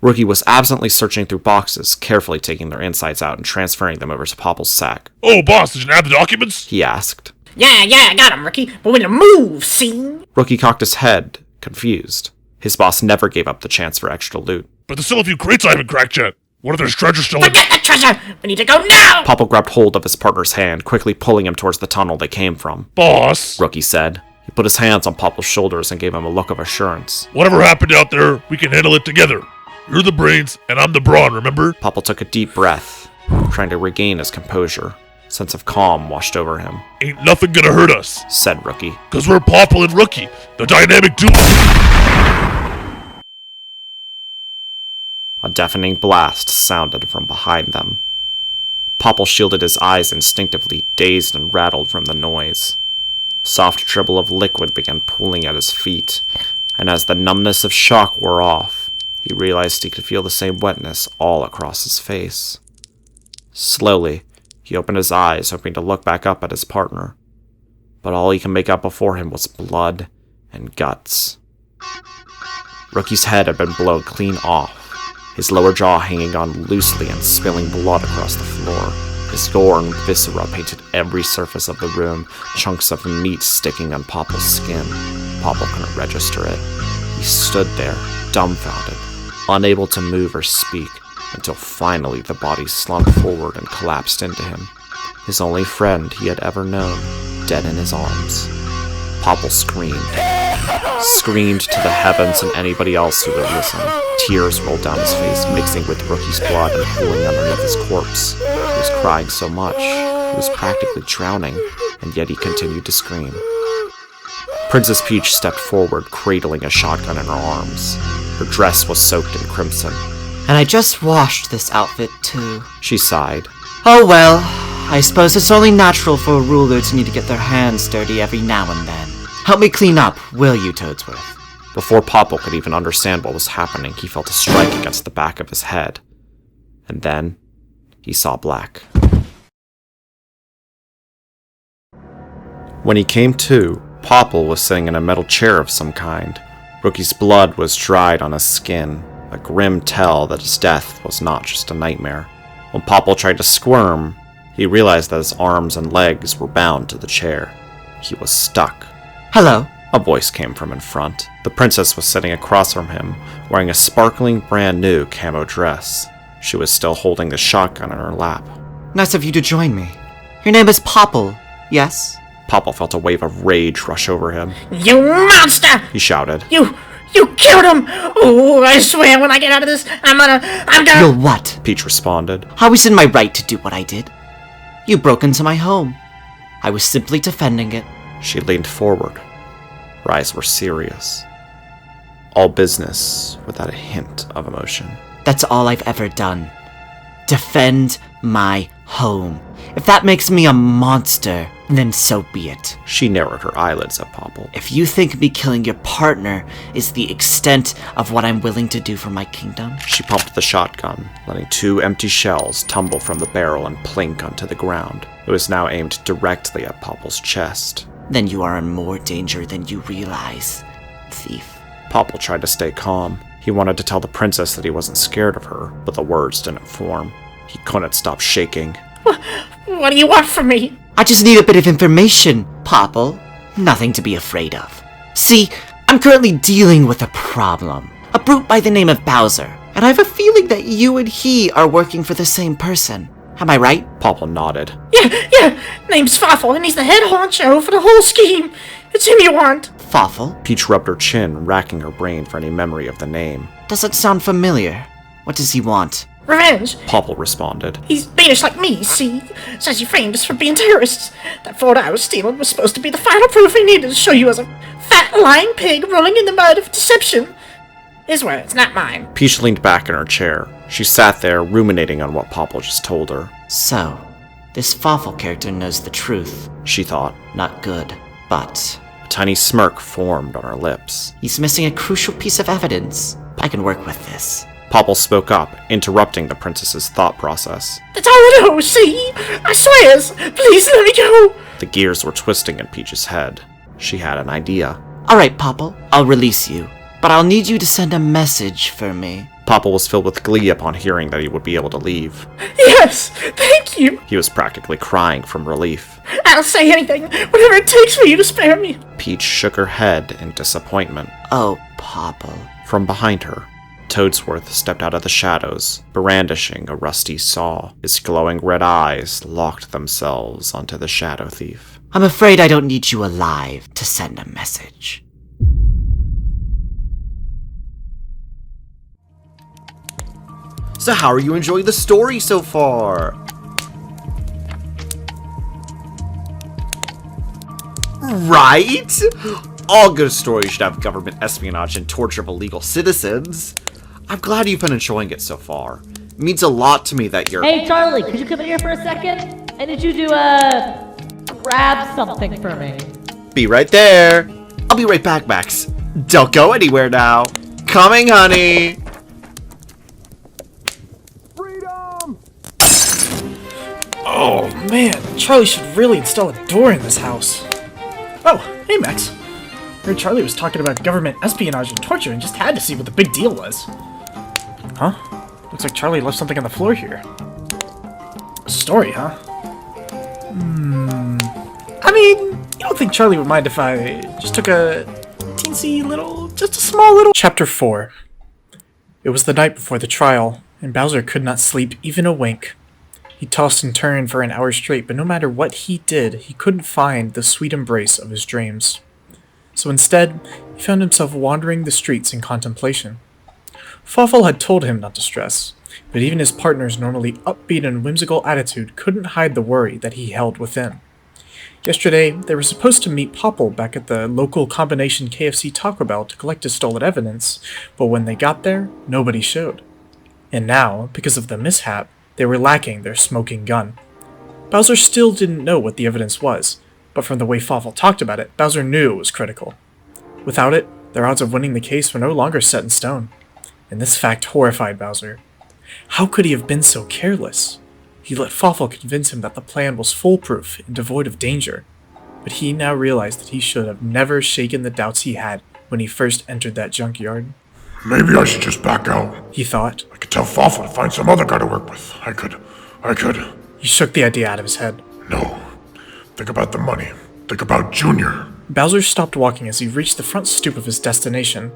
Speaker 3: Rookie was absently searching through boxes, carefully taking their insides out and transferring them over to Popple's sack.
Speaker 1: Oh, boss, did you have the documents?
Speaker 3: He asked.
Speaker 9: Yeah, I got him, Rookie. But when to move, see?
Speaker 3: Rookie cocked his head, confused. His boss never gave up the chance for extra loot.
Speaker 1: But there's still a few crates I haven't cracked yet. What if there's treasure still in?
Speaker 9: Forget the treasure! We need to go now!
Speaker 3: Popple grabbed hold of his partner's hand, quickly pulling him towards the tunnel they came from.
Speaker 1: Boss!
Speaker 3: Rookie said. He put his hands on Popple's shoulders and gave him a look of assurance.
Speaker 1: Whatever happened out there, we can handle it together. You're the brains, and I'm the brawn, remember?
Speaker 3: Popple took a deep breath, trying to regain his composure. A sense of calm washed over him.
Speaker 1: Ain't nothing gonna hurt us,
Speaker 3: said Rookie.
Speaker 1: Cause we're Popple and Rookie, the dynamic duo.
Speaker 3: A deafening blast sounded from behind them. Popple shielded his eyes instinctively, dazed and rattled from the noise. A soft dribble of liquid began pooling at his feet, and as the numbness of shock wore off, he realized he could feel the same wetness all across his face. Slowly, he opened his eyes, hoping to look back up at his partner. But all he could make out before him was blood and guts. Rookie's head had been blown clean off, his lower jaw hanging on loosely and spilling blood across the floor. His gore and viscera painted every surface of the room, chunks of meat sticking on Popple's skin. Popple couldn't register it. He stood there, dumbfounded, unable to move or speak, until finally the body slunk forward and collapsed into him. His only friend he had ever known, dead in his arms. Popple screamed to the heavens and anybody else who would listen. Tears rolled down his face, mixing with Rookie's blood and pooling underneath his corpse. He was crying so much, he was practically drowning, and yet he continued to scream. Princess Peach stepped forward, cradling a shotgun in her arms. Her dress was soaked in crimson.
Speaker 10: And I just washed this outfit, too.
Speaker 3: She sighed.
Speaker 10: Oh well, I suppose it's only natural for a ruler to need to get their hands dirty every now and then. Help me clean up, will you, Toadsworth?
Speaker 3: Before Popple could even understand what was happening, he felt a strike against the back of his head. And then, he saw black. When he came to, Popple was sitting in a metal chair of some kind. Rookie's blood was dried on his skin, a grim tell that his death was not just a nightmare. When Popple tried to squirm, He realized that his arms and legs were bound to the chair. He was stuck.
Speaker 10: Hello?
Speaker 3: A voice came from in front. The princess was sitting across from him, wearing a sparkling brand new camo dress. She was still holding the shotgun in her lap.
Speaker 10: Nice of you to join me. Your name is Popple, yes?
Speaker 3: Popple felt a wave of rage rush over him.
Speaker 9: You monster!
Speaker 3: He shouted.
Speaker 9: You killed him! Oh, I swear when I get out of this, I'm gonna...
Speaker 10: You'll what?
Speaker 3: Peach responded.
Speaker 10: I was in my right to do what I did. You broke into my home. I was simply defending it.
Speaker 3: She leaned forward. Her eyes were serious. All business without a hint of emotion.
Speaker 10: That's all I've ever done. Defend my home. If that makes me a monster, then so be it.
Speaker 3: She narrowed her eyelids at Popple.
Speaker 10: If you think me killing your partner is the extent of what I'm willing to do for my kingdom...
Speaker 3: She pumped the shotgun, letting 2 empty shells tumble from the barrel and plink onto the ground. It was now aimed directly at Popple's chest.
Speaker 10: Then you are in more danger than you realize, thief.
Speaker 3: Popple tried to stay calm. He wanted to tell the princess that he wasn't scared of her, but the words didn't form. He couldn't stop shaking.
Speaker 9: What do you want from me?
Speaker 10: I just need a bit of information, Popple. Nothing to be afraid of. See, I'm currently dealing with a problem. A brute by the name of Bowser. And I have a feeling that you and he are working for the same person. Am I right?
Speaker 3: Popple nodded.
Speaker 9: Yeah. Name's Fawful, and he's the head honcho for the whole scheme. It's him you want.
Speaker 10: Fawful?
Speaker 3: Peach rubbed her chin, racking her brain for any memory of the name.
Speaker 10: Doesn't sound familiar. What does he want?
Speaker 9: Revenge.
Speaker 3: Popple responded.
Speaker 9: He's Danish like me, see? Says you framed us for being terrorists. That Ford I was stealing was supposed to be the final proof he needed to show you as a fat, lying pig rolling in the mud of deception. His words, not mine.
Speaker 3: Peach leaned back in her chair. She sat there, ruminating on what Popple just told her.
Speaker 10: So, this Fawful character knows the truth.
Speaker 3: She thought.
Speaker 10: Not good, but...
Speaker 3: A tiny smirk formed on her lips.
Speaker 10: He's missing a crucial piece of evidence. I can work with this.
Speaker 3: Popple spoke up, interrupting the princess's thought process.
Speaker 9: That's all I know, see? I swears! Please let me go!
Speaker 3: The gears were twisting in Peach's head. She had an idea.
Speaker 10: Alright, Popple, I'll release you. But I'll need you to send a message for me.
Speaker 3: Popple was filled with glee upon hearing that he would be able to leave.
Speaker 9: Yes! Thank you!
Speaker 3: He was practically crying from relief.
Speaker 9: I'll say anything, whatever it takes for you to spare me.
Speaker 3: Peach shook her head in disappointment.
Speaker 10: Oh, Popple.
Speaker 3: From behind her, Toadsworth stepped out of the shadows, brandishing a rusty saw. His glowing red eyes locked themselves onto the shadow thief.
Speaker 10: I'm afraid I don't need you alive to send a message.
Speaker 12: So how are you enjoying the story so far? Right? All good stories should have government espionage and torture of illegal citizens. I'm glad you've been enjoying it so far. It means a lot to me that you're—
Speaker 7: Hey, Charlie, could you come in here for a second? I need you to, grab something for me.
Speaker 12: Be right there. I'll be right back, Max. Don't go anywhere now. Coming, honey.
Speaker 13: Oh man, Charlie should really install a door in this house. Oh, hey Max. Heard Charlie was talking about government espionage and torture and just had to see what the big deal was. Huh? Looks like Charlie left something on the floor here. A story, huh? I mean, you don't think Charlie would mind if I just took a teensy little, just a small little— Chapter 4. It was the night before the trial, and Bowser could not sleep even a wink. He tossed and turned for an hour straight, but no matter what he did, he couldn't find the sweet embrace of his dreams. So instead, he found himself wandering the streets in contemplation. Fawful had told him not to stress, but even his partner's normally upbeat and whimsical attitude couldn't hide the worry that he held within. Yesterday, they were supposed to meet Popple back at the local combination KFC Taco Bell to collect his stolen evidence, but when they got there, nobody showed. And now, because of the mishap, they were lacking their smoking gun. Bowser still didn't know what the evidence was, but from the way Fawful talked about it, Bowser knew it was critical. Without it, their odds of winning the case were no longer set in stone, and this fact horrified Bowser. How could he have been so careless? He let Fawful convince him that the plan was foolproof and devoid of danger, but he now realized that he should have never shaken the doubts he had when he first entered that junkyard.
Speaker 1: Maybe I should just back out.
Speaker 13: He thought.
Speaker 1: I could tell Fawful to find some other guy to work with. I could.
Speaker 13: He shook the idea out of his head.
Speaker 1: No. Think about the money. Think about Junior.
Speaker 13: Bowser stopped walking as he reached the front stoop of his destination.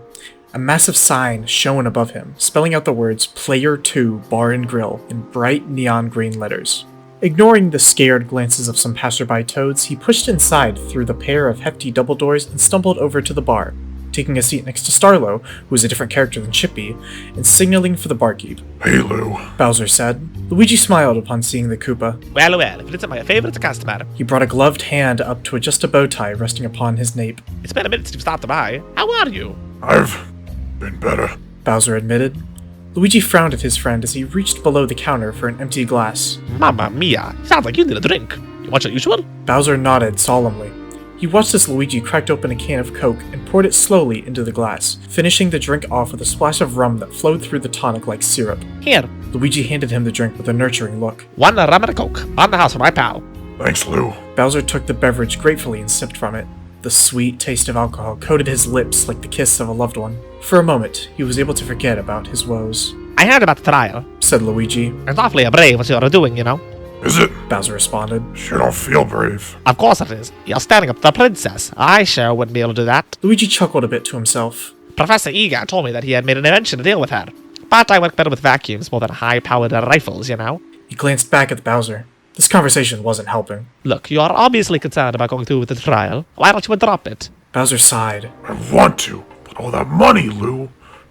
Speaker 13: A massive sign shone above him, spelling out the words Player 2 Bar and Grill in bright neon green letters. Ignoring the scared glances of some passerby toads, he pushed inside through the pair of hefty double doors and stumbled over to the bar, taking a seat next to Starlo, who was a different character than Chippy, and signaling for the barkeep.
Speaker 1: Hey, Lou,
Speaker 13: Bowser said. Luigi smiled upon seeing the Koopa.
Speaker 14: Well, it's my favorite customer.
Speaker 13: He brought a gloved hand up to adjust a bow tie resting upon his nape.
Speaker 14: It's been a minute since you've stopped by. How are you?
Speaker 1: I've been better,
Speaker 13: Bowser admitted. Luigi frowned at his friend as he reached below the counter for an empty glass.
Speaker 14: Mamma mia, sounds like you need a drink. You want your usual?
Speaker 13: Bowser nodded solemnly. He watched as Luigi cracked open a can of Coke and poured it slowly into the glass, finishing the drink off with a splash of rum that flowed through the tonic like syrup.
Speaker 14: Here.
Speaker 13: Luigi handed him the drink with a nurturing look.
Speaker 14: One rum and a Coke. On the house for my pal.
Speaker 1: Thanks, Lou.
Speaker 13: Bowser took the beverage gratefully and sipped from it. The sweet taste of alcohol coated his lips like the kiss of a loved one. For a moment, he was able to forget about his woes.
Speaker 14: I heard about the trial,
Speaker 13: said Luigi.
Speaker 14: It's awfully brave what you're doing, you know.
Speaker 1: Is it?
Speaker 13: Bowser responded.
Speaker 1: Sure don't feel brave.
Speaker 14: Of course it is. You're standing up to the princess. I sure wouldn't be able to do that.
Speaker 13: Luigi chuckled a bit to himself.
Speaker 14: Professor Egan told me that he had made an invention to deal with her. But I work better with vacuums more than high-powered rifles, you know.
Speaker 13: He glanced back at Bowser. This conversation wasn't helping.
Speaker 14: Look, you are obviously concerned about going through with the trial. Why don't you drop it?
Speaker 13: Bowser sighed.
Speaker 1: I want to, but all that money, Lou,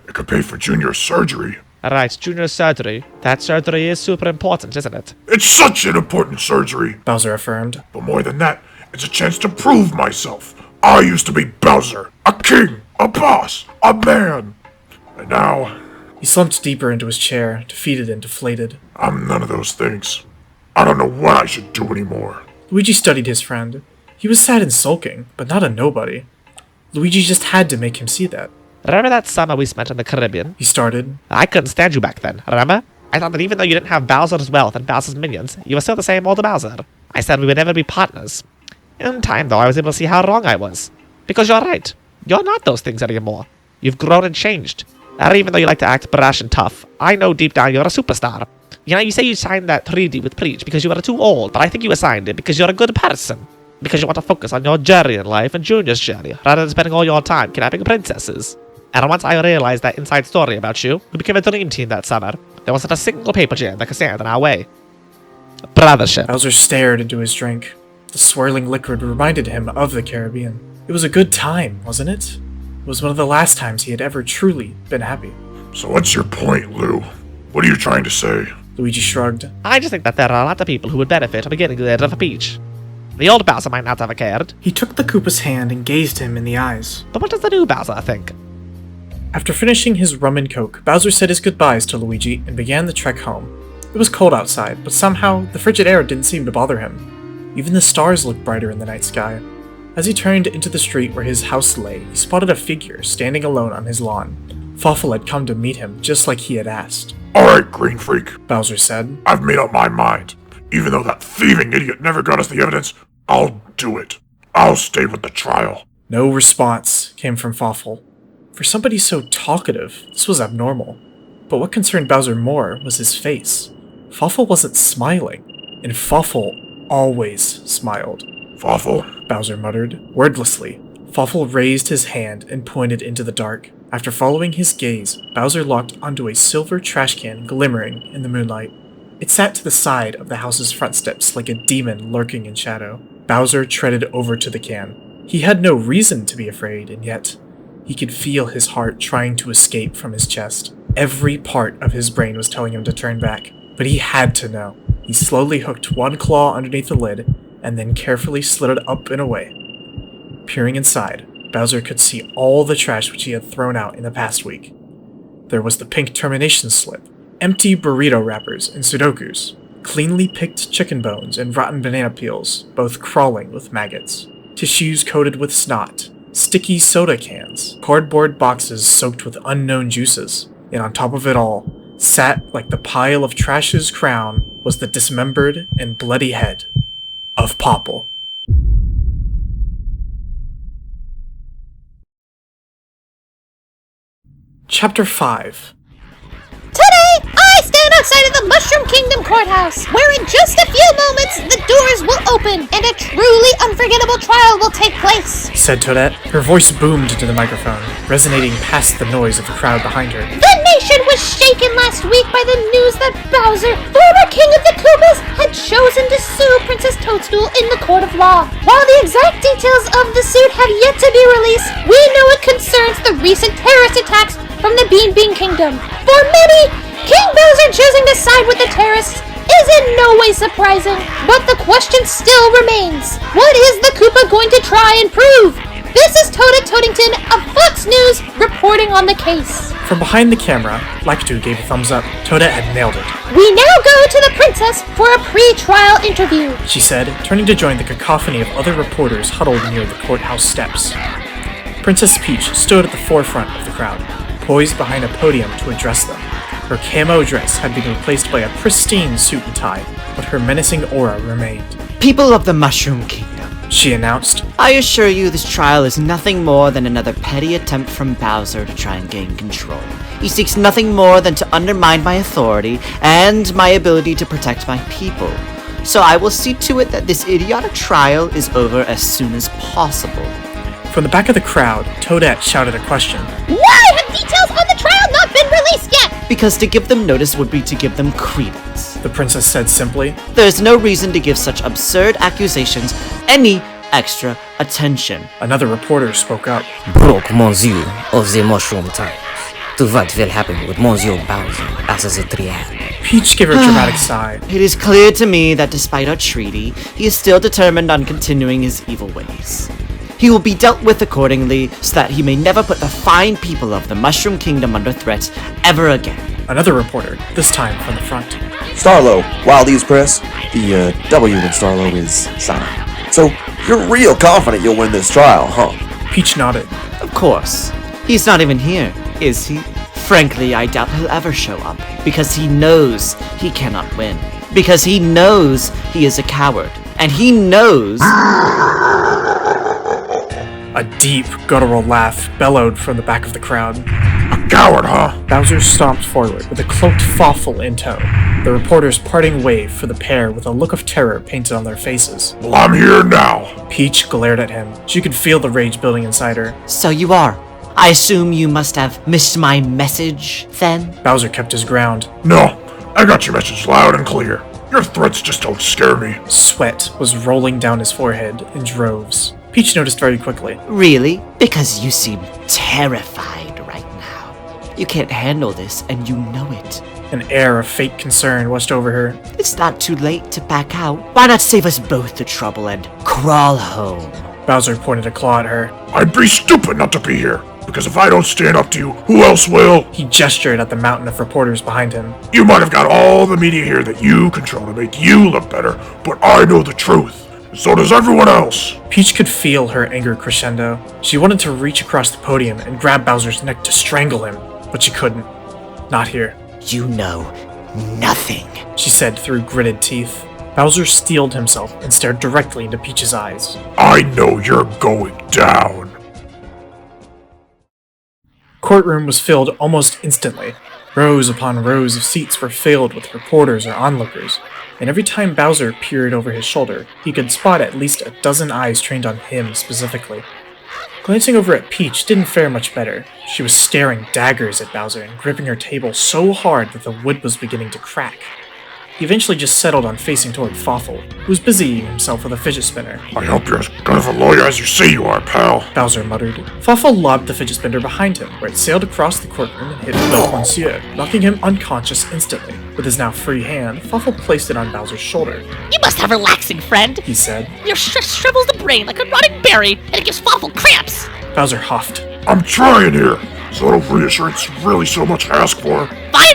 Speaker 1: it could pay for Junior's surgery.
Speaker 14: Alright, Junior's surgery. That surgery is super important, isn't it?
Speaker 1: It's such an important surgery,
Speaker 13: Bowser affirmed.
Speaker 1: But more than that, it's a chance to prove myself. I used to be Bowser, a king, a boss, a man. And now...
Speaker 13: He slumped deeper into his chair, defeated and deflated.
Speaker 1: I'm none of those things. I don't know what I should do anymore.
Speaker 13: Luigi studied his friend. He was sad and sulking, but not a nobody. Luigi just had to make him see that.
Speaker 14: Remember that summer we spent in the Caribbean?
Speaker 13: He started.
Speaker 14: I couldn't stand you back then, remember? I thought that even though you didn't have Bowser's wealth and Bowser's minions, you were still the same old Bowser. I said we would never be partners. In time, though, I was able to see how wrong I was. Because you're right. You're not those things anymore. You've grown and changed. And even though you like to act brash and tough, I know deep down you're a superstar. You know, you say you signed that treaty with Preach because you were too old, but I think you signed it because you're a good person. Because you want to focus on your journey in life and Junior's journey, rather than spending all your time kidnapping princesses. And once I realized that inside story about you, we became a dream team that summer. There wasn't a single paper jam that could stand in our way. Brothership.
Speaker 13: Bowser stared into his drink. The swirling liquid reminded him of the Caribbean. It was a good time, wasn't it? It was one of the last times he had ever truly been happy.
Speaker 1: So what's your point, Lou? What are you trying to say?
Speaker 13: Luigi shrugged.
Speaker 14: I just think that there are a lot of people who would benefit from getting rid of Peach. The old Bowser might not have cared.
Speaker 13: He took the Koopa's hand and gazed him in the eyes.
Speaker 14: But what does the new Bowser think?
Speaker 13: After finishing his rum and coke, Bowser said his goodbyes to Luigi and began the trek home. It was cold outside, but somehow the frigid air didn't seem to bother him. Even the stars looked brighter in the night sky. As he turned into the street where his house lay, he spotted a figure standing alone on his lawn. Fawful had come to meet him, just like he had asked.
Speaker 1: Alright, Green Freak,
Speaker 13: Bowser said.
Speaker 1: I've made up my mind. Even though that thieving idiot never got us the evidence, I'll do it. I'll stay with the trial.
Speaker 13: No response came from Fawful. For somebody so talkative, this was abnormal. But what concerned Bowser more was his face. Fawful wasn't smiling, and Fawful always smiled.
Speaker 1: Fawful?
Speaker 13: Bowser muttered. Wordlessly, Fawful raised his hand and pointed into the dark. After following his gaze, Bowser locked onto a silver trash can glimmering in the moonlight. It sat to the side of the house's front steps like a demon lurking in shadow. Bowser treaded over to the can. He had no reason to be afraid, and yet he could feel his heart trying to escape from his chest. Every part of his brain was telling him to turn back, but he had to know. He slowly hooked one claw underneath the lid, and then carefully slid it up and away. Peering inside, Bowser could see all the trash which he had thrown out in the past week. There was the pink termination slip, empty burrito wrappers and sudokus, cleanly picked chicken bones and rotten banana peels, both crawling with maggots, tissues coated with snot, sticky soda cans, cardboard boxes soaked with unknown juices, and on top of it all, sat like the pile of trash's crown, was the dismembered and bloody head of Popple. Chapter 5.
Speaker 15: Today, I stand outside of the Mushroom Kingdom Courthouse, where in just a few moments the doors will open and a truly unforgettable trial will take place,
Speaker 13: said Toadette. Her voice boomed into the microphone, resonating past the noise of the crowd behind her.
Speaker 15: The nation was shaken last week by the news that Bowser, former king of the Koopas, had chosen to sue Princess Toadstool in the court of law. While the exact details of the suit have yet to be released, we know it concerns the recent terrorist attacks from the Bean Kingdom. For many, King Bowser choosing to side with the terrorists is in no way surprising, but the question still remains. What is the Koopa going to try and prove? This is Toadette Toadington of Fox News reporting on the case.
Speaker 13: From behind the camera, Lakitu gave a thumbs up. Toadette had nailed it.
Speaker 15: We now go to the princess for a pre-trial interview,
Speaker 13: she said, turning to join the cacophony of other reporters huddled near the courthouse steps. Princess Peach stood at the forefront of the crowd, poised behind a podium to address them. Her camo dress had been replaced by a pristine suit and tie, but her menacing aura remained.
Speaker 10: People of the Mushroom Kingdom,
Speaker 13: she announced,
Speaker 10: I assure you this trial is nothing more than another petty attempt from Bowser to try and gain control. He seeks nothing more than to undermine my authority and my ability to protect my people. So I will see to it that this idiotic trial is over as soon as possible.
Speaker 13: From the back of the crowd, Toadette shouted a question.
Speaker 15: Why have details on the trial not been released yet?
Speaker 10: Because to give them notice would be to give them credence,
Speaker 13: the princess said simply.
Speaker 10: There's no reason to give such absurd accusations any extra attention.
Speaker 13: Another reporter spoke up.
Speaker 8: Broke Monsieur of the Mushroom Times. To what will happen with Monsieur Bowser as a trial?
Speaker 13: Peach gave her a dramatic sigh.
Speaker 10: It is clear to me that despite our treaty, he is still determined on continuing his evil ways. He will be dealt with accordingly so that he may never put the fine people of the Mushroom Kingdom under threat ever again.
Speaker 13: Another reporter, this time from the front.
Speaker 16: Starlo, Wilde's press. The W in Starlo is silent. So, you're real confident you'll win this trial, huh?
Speaker 13: Peach nodded.
Speaker 10: Of course. He's not even here, is he? Frankly, I doubt he'll ever show up, because he knows he cannot win. Because he knows he is a coward. And he knows...
Speaker 13: A deep, guttural laugh bellowed from the back of the crowd.
Speaker 1: A coward, huh?
Speaker 13: Bowser stomped forward with a cloaked Fawful in tow, the reporters parting wave for the pair with a look of terror painted on their faces.
Speaker 1: Well, I'm here now.
Speaker 13: Peach glared at him. She could feel the rage building inside her.
Speaker 10: So you are. I assume you must have missed my message, then?
Speaker 13: Bowser kept his ground.
Speaker 1: No, I got your message loud and clear. Your threats just don't scare me.
Speaker 13: Sweat was rolling down his forehead in droves. Peach noticed very quickly.
Speaker 10: Really? Because you seem terrified right now. You can't handle this, and you know it.
Speaker 13: An air of fake concern washed over her.
Speaker 10: It's not too late to back out. Why not save us both the trouble and crawl home?
Speaker 13: Bowser pointed a claw at her.
Speaker 1: I'd be stupid not to be here, because if I don't stand up to you, who else will?
Speaker 13: He gestured at the mountain of reporters behind him.
Speaker 1: You might have got all the media here that you control to make you look better, but I know the truth. So does everyone else.
Speaker 13: Peach could feel her anger crescendo. She wanted to reach across the podium and grab Bowser's neck to strangle him, but she couldn't. Not here.
Speaker 10: You know nothing,
Speaker 13: she said through gritted teeth. Bowser steeled himself and stared directly into Peach's eyes.
Speaker 1: I know you're going down.
Speaker 13: Courtroom was filled almost instantly. Rows upon rows of seats were filled with reporters or onlookers, and every time Bowser peered over his shoulder, he could spot at least a dozen eyes trained on him specifically. Glancing over at Peach didn't fare much better. She was staring daggers at Bowser and gripping her table so hard that the wood was beginning to crack. He eventually just settled on facing toward Fawful, who was busying himself with a fidget spinner.
Speaker 1: I hope you're as good of a lawyer as you say you are, pal,
Speaker 13: Bowser muttered. Fawful lobbed the fidget spinner behind him, where it sailed across the courtroom and hit Bloke Monsieur, knocking him unconscious instantly. With his now free hand, Fawful placed it on Bowser's shoulder.
Speaker 7: You must have relaxing, friend,
Speaker 13: he said.
Speaker 7: Your stress shrivels the brain like a rotting berry, and it gives Fawful cramps.
Speaker 13: Bowser huffed.
Speaker 1: I'm trying here. So little reassurance really so much to ask for.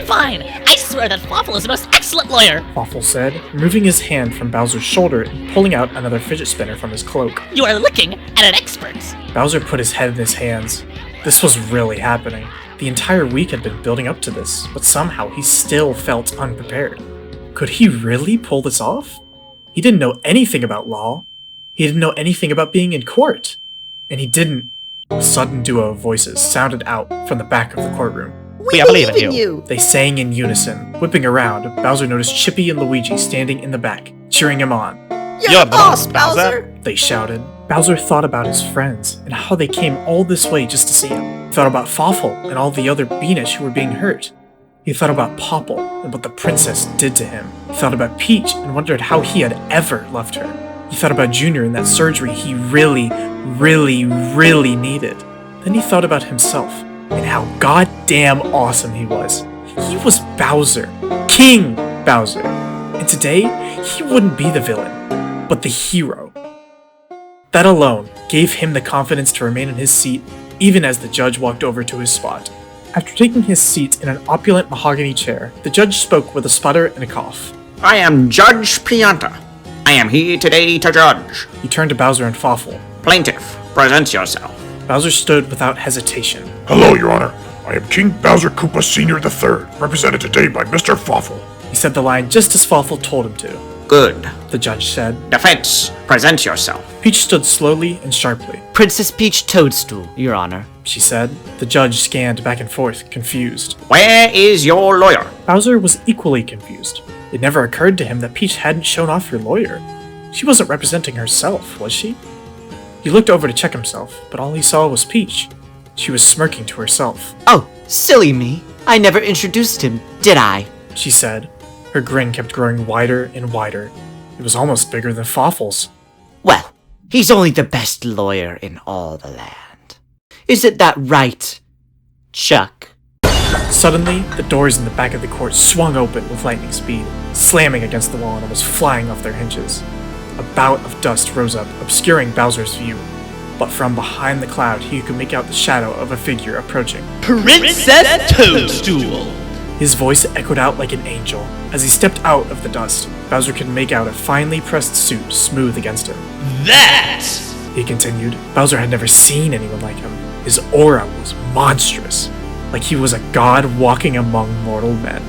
Speaker 7: Fine. I swear that Fawful is the most excellent lawyer,
Speaker 13: Fawful said, removing his hand from Bowser's shoulder and pulling out another fidget spinner from his cloak.
Speaker 7: You are looking at an expert.
Speaker 13: Bowser put his head in his hands. This was really happening. The entire week had been building up to this, but somehow he still felt unprepared. Could he really pull this off? He didn't know anything about law. He didn't know anything about being in court. And he didn't. A sudden duo of voices sounded out from the back of the courtroom.
Speaker 14: We believe in you.
Speaker 13: They sang in unison. Whipping around, Bowser noticed Chippy and Luigi standing in the back, cheering him on.
Speaker 6: You're the boss, Bowser!
Speaker 13: They shouted. Bowser thought about his friends and how they came all this way just to see him. He thought about Fawful and all the other Beanish who were being hurt. He thought about Popple and what the princess did to him. He thought about Peach and wondered how he had ever loved her. He thought about Junior and that surgery he really needed. Then he thought about himself and how goddamn awesome he was. He was Bowser. King Bowser. And today, he wouldn't be the villain, but the hero. That alone gave him the confidence to remain in his seat even as the judge walked over to his spot. After taking his seat in an opulent mahogany chair, the judge spoke with a sputter and a cough.
Speaker 17: I am Judge Pianta. I am here today to judge.
Speaker 13: He turned to Bowser and Fawful.
Speaker 17: Plaintiff, present yourself.
Speaker 13: Bowser stood without hesitation.
Speaker 1: Hello, Your Honor. I am King Bowser Koopa Sr. III, represented today by Mr. Fawful.
Speaker 13: He said the line just as Fawful told him to.
Speaker 17: Good.
Speaker 13: The judge said.
Speaker 17: Defense, present yourself.
Speaker 13: Peach stood slowly and sharply.
Speaker 10: Princess Peach Toadstool, Your Honor.
Speaker 13: She said. The judge scanned back and forth, confused.
Speaker 17: Where is your lawyer?
Speaker 13: Bowser was equally confused. It never occurred to him that Peach hadn't shown off her lawyer. She wasn't representing herself, was she? He looked over to check himself, but all he saw was Peach. She was smirking to herself.
Speaker 10: Oh, silly me. I never introduced him, did I?
Speaker 13: She said. Her grin kept growing wider and wider. It was almost bigger than Fawful's.
Speaker 10: Well, he's only the best lawyer in all the land. Isn't that right, Chuck?
Speaker 13: Suddenly, the doors in the back of the court swung open with lightning speed, slamming against the wall and almost flying off their hinges. A bout of dust rose up, obscuring Bowser's view. But from behind the cloud, he could make out the shadow of a figure approaching.
Speaker 18: Princess Toadstool!
Speaker 13: His voice echoed out like an angel. As he stepped out of the dust, Bowser could make out a finely pressed suit smooth against him.
Speaker 18: That!
Speaker 13: He continued. Bowser had never seen anyone like him. His aura was monstrous, like he was a god walking among mortal men.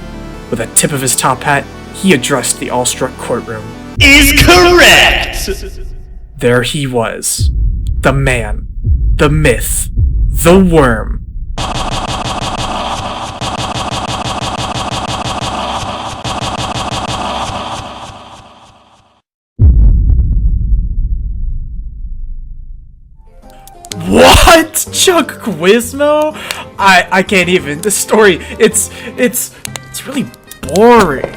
Speaker 13: With a tip of his top hat, he addressed the awestruck courtroom.
Speaker 18: Is correct!
Speaker 13: There he was. The man. The myth. The worm. What? Chuck Quizmo? I can't even. This story, it's really boring.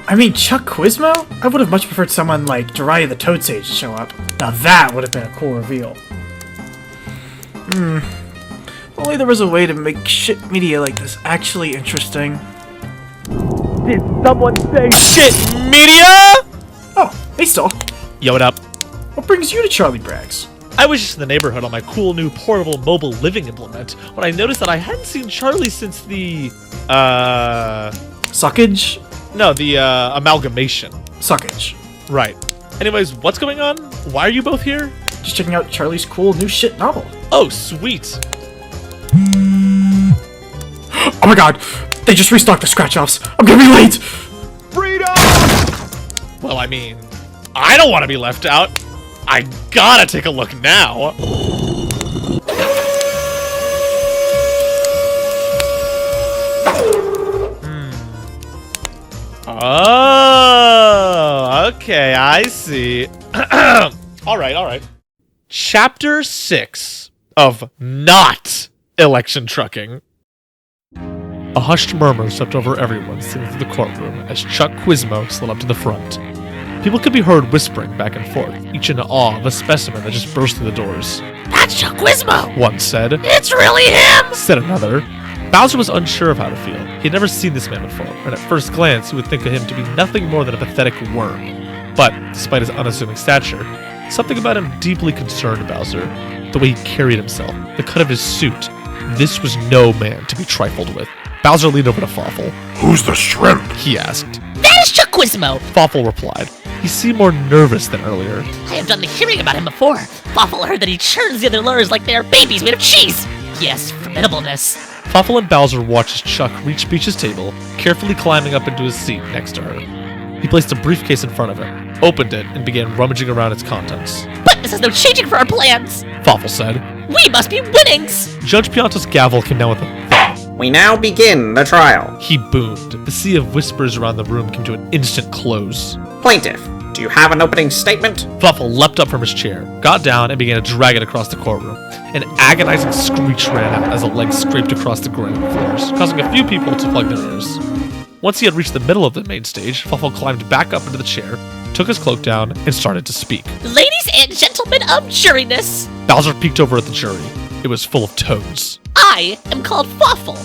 Speaker 13: I mean, Chuck Quizmo? I would have much preferred someone like Jiraiya the Toad Sage to show up. Now that would have been a cool reveal. Only there was a way to make shit media like this actually interesting.
Speaker 18: Did someone say shit media?
Speaker 13: Oh, hey Stall.
Speaker 14: Yo, what up?
Speaker 13: What brings you to Charlie Bragg's?
Speaker 14: I was just in the neighborhood on my cool new portable mobile living implement when I noticed that I hadn't seen Charlie since the,
Speaker 13: Suckage?
Speaker 14: No, the, amalgamation.
Speaker 13: Suckage.
Speaker 14: Right. Anyways, what's going on? Why are you both here?
Speaker 13: Just checking out Charlie's cool new shit novel.
Speaker 14: Oh, sweet.
Speaker 13: Oh my god! They just restocked the scratch-offs! I'm gonna be late!
Speaker 14: Freedom! Well, I mean, I don't want to be left out. I gotta take a look now. Oh, okay, I see. Alright. Chapter 6 of Not Election Trucking. A hushed murmur swept over everyone sitting through the courtroom as Chuck Quizmo slid up to the front. People could be heard whispering back and forth, each in awe of a specimen that just burst through the doors.
Speaker 7: That's Chuck Quizmo!
Speaker 14: One said.
Speaker 7: It's really him!
Speaker 14: Said another. Bowser was unsure of how to feel. He had never seen this man before, and at first glance he would think of him to be nothing more than a pathetic worm. But, despite his unassuming stature, something about him deeply concerned Bowser. The way he carried himself, the cut of his suit. This was no man to be trifled with. Bowser leaned over to Fawful.
Speaker 1: Who's the shrimp?
Speaker 14: He asked.
Speaker 7: That is Chuck Quizmo!
Speaker 14: Fawful replied. He seemed more nervous than earlier.
Speaker 7: I have done the hearing about him before. Fawful heard that he churns the other lawyers like they are babies made of cheese. Yes, formidableness.
Speaker 14: Fawful and Bowser watched as Chuck reached Peach's table, carefully climbing up into his seat next to her. He placed a briefcase in front of him, opened it, and began rummaging around its contents.
Speaker 7: But this is no changing for our plans!
Speaker 14: Fawful said.
Speaker 7: We must be winnings!
Speaker 14: Judge Pianta's gavel came down with a thump.
Speaker 17: we now begin the trial.
Speaker 14: He boomed. The sea of whispers around the room came to an instant close.
Speaker 17: Plaintiff, do you have an opening statement?
Speaker 14: Fluffle leapt up from his chair, got down, and began to drag it across the courtroom. An agonizing screech ran out as a leg scraped across the granite floors, causing a few people to plug their ears. Once he had reached the middle of the main stage, Fluffle climbed back up into the chair, took his cloak down, and started to speak.
Speaker 7: Ladies and gentlemen of juryness,
Speaker 14: Bowser peeked over at the jury. It was full of toads.
Speaker 7: I am called Fawful,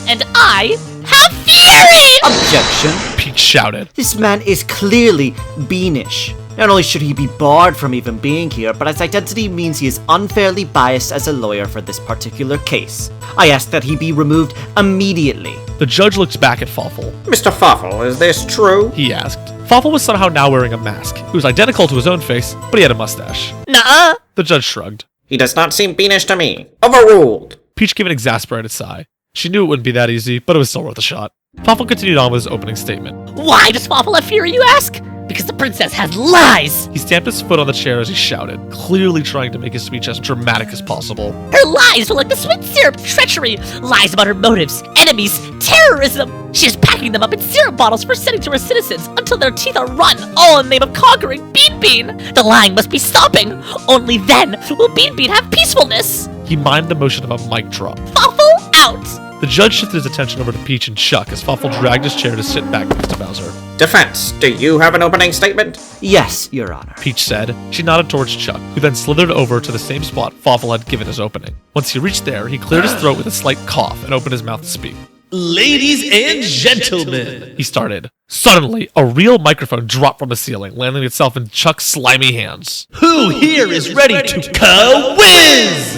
Speaker 7: and I have fury!
Speaker 10: Objection!
Speaker 14: Peach shouted.
Speaker 10: This man is clearly beanish. Not only should he be barred from even being here, but his identity means he is unfairly biased as a lawyer for this particular case. I ask that he be removed immediately.
Speaker 14: The judge looked back at Fawful.
Speaker 17: Mr. Fawful, is this true?
Speaker 14: He asked. Fawful was somehow now wearing a mask. It was identical to his own face, but he had a mustache.
Speaker 7: Nuh-uh.
Speaker 14: The judge shrugged.
Speaker 17: He does not seem beanish to me. Overruled.
Speaker 14: Peach gave an exasperated sigh. She knew it wouldn't be that easy, but it was still worth a shot. Fawful continued on with his opening statement.
Speaker 7: Why does Fawful have fury, you ask? Because the princess has lies!
Speaker 14: He stamped his foot on the chair as he shouted, clearly trying to make his speech as dramatic as possible.
Speaker 7: Her lies were like the sweet syrup of treachery, lies about her motives, enemies, terrorism. She is packing them up in syrup bottles for sending to her citizens until their teeth are rotten, all in the name of conquering Bean Bean. The lying must be stopping. Only then will Bean Bean have peacefulness.
Speaker 14: He mimed the motion of a mic drop.
Speaker 7: Fawful out!
Speaker 14: The judge shifted his attention over to Peach and Chuck as Fawful dragged his chair to sit back next to Bowser.
Speaker 17: Defense, do you have an opening statement?
Speaker 10: Yes, Your Honor.
Speaker 14: Peach said. She nodded towards Chuck, who then slithered over to the same spot Fawful had given his opening. Once he reached there, he cleared his throat with a slight cough and opened his mouth to speak.
Speaker 18: Ladies and gentlemen,
Speaker 14: he started. Suddenly, a real microphone dropped from the ceiling, landing itself in Chuck's slimy hands.
Speaker 18: Who here is ready to co-whiz?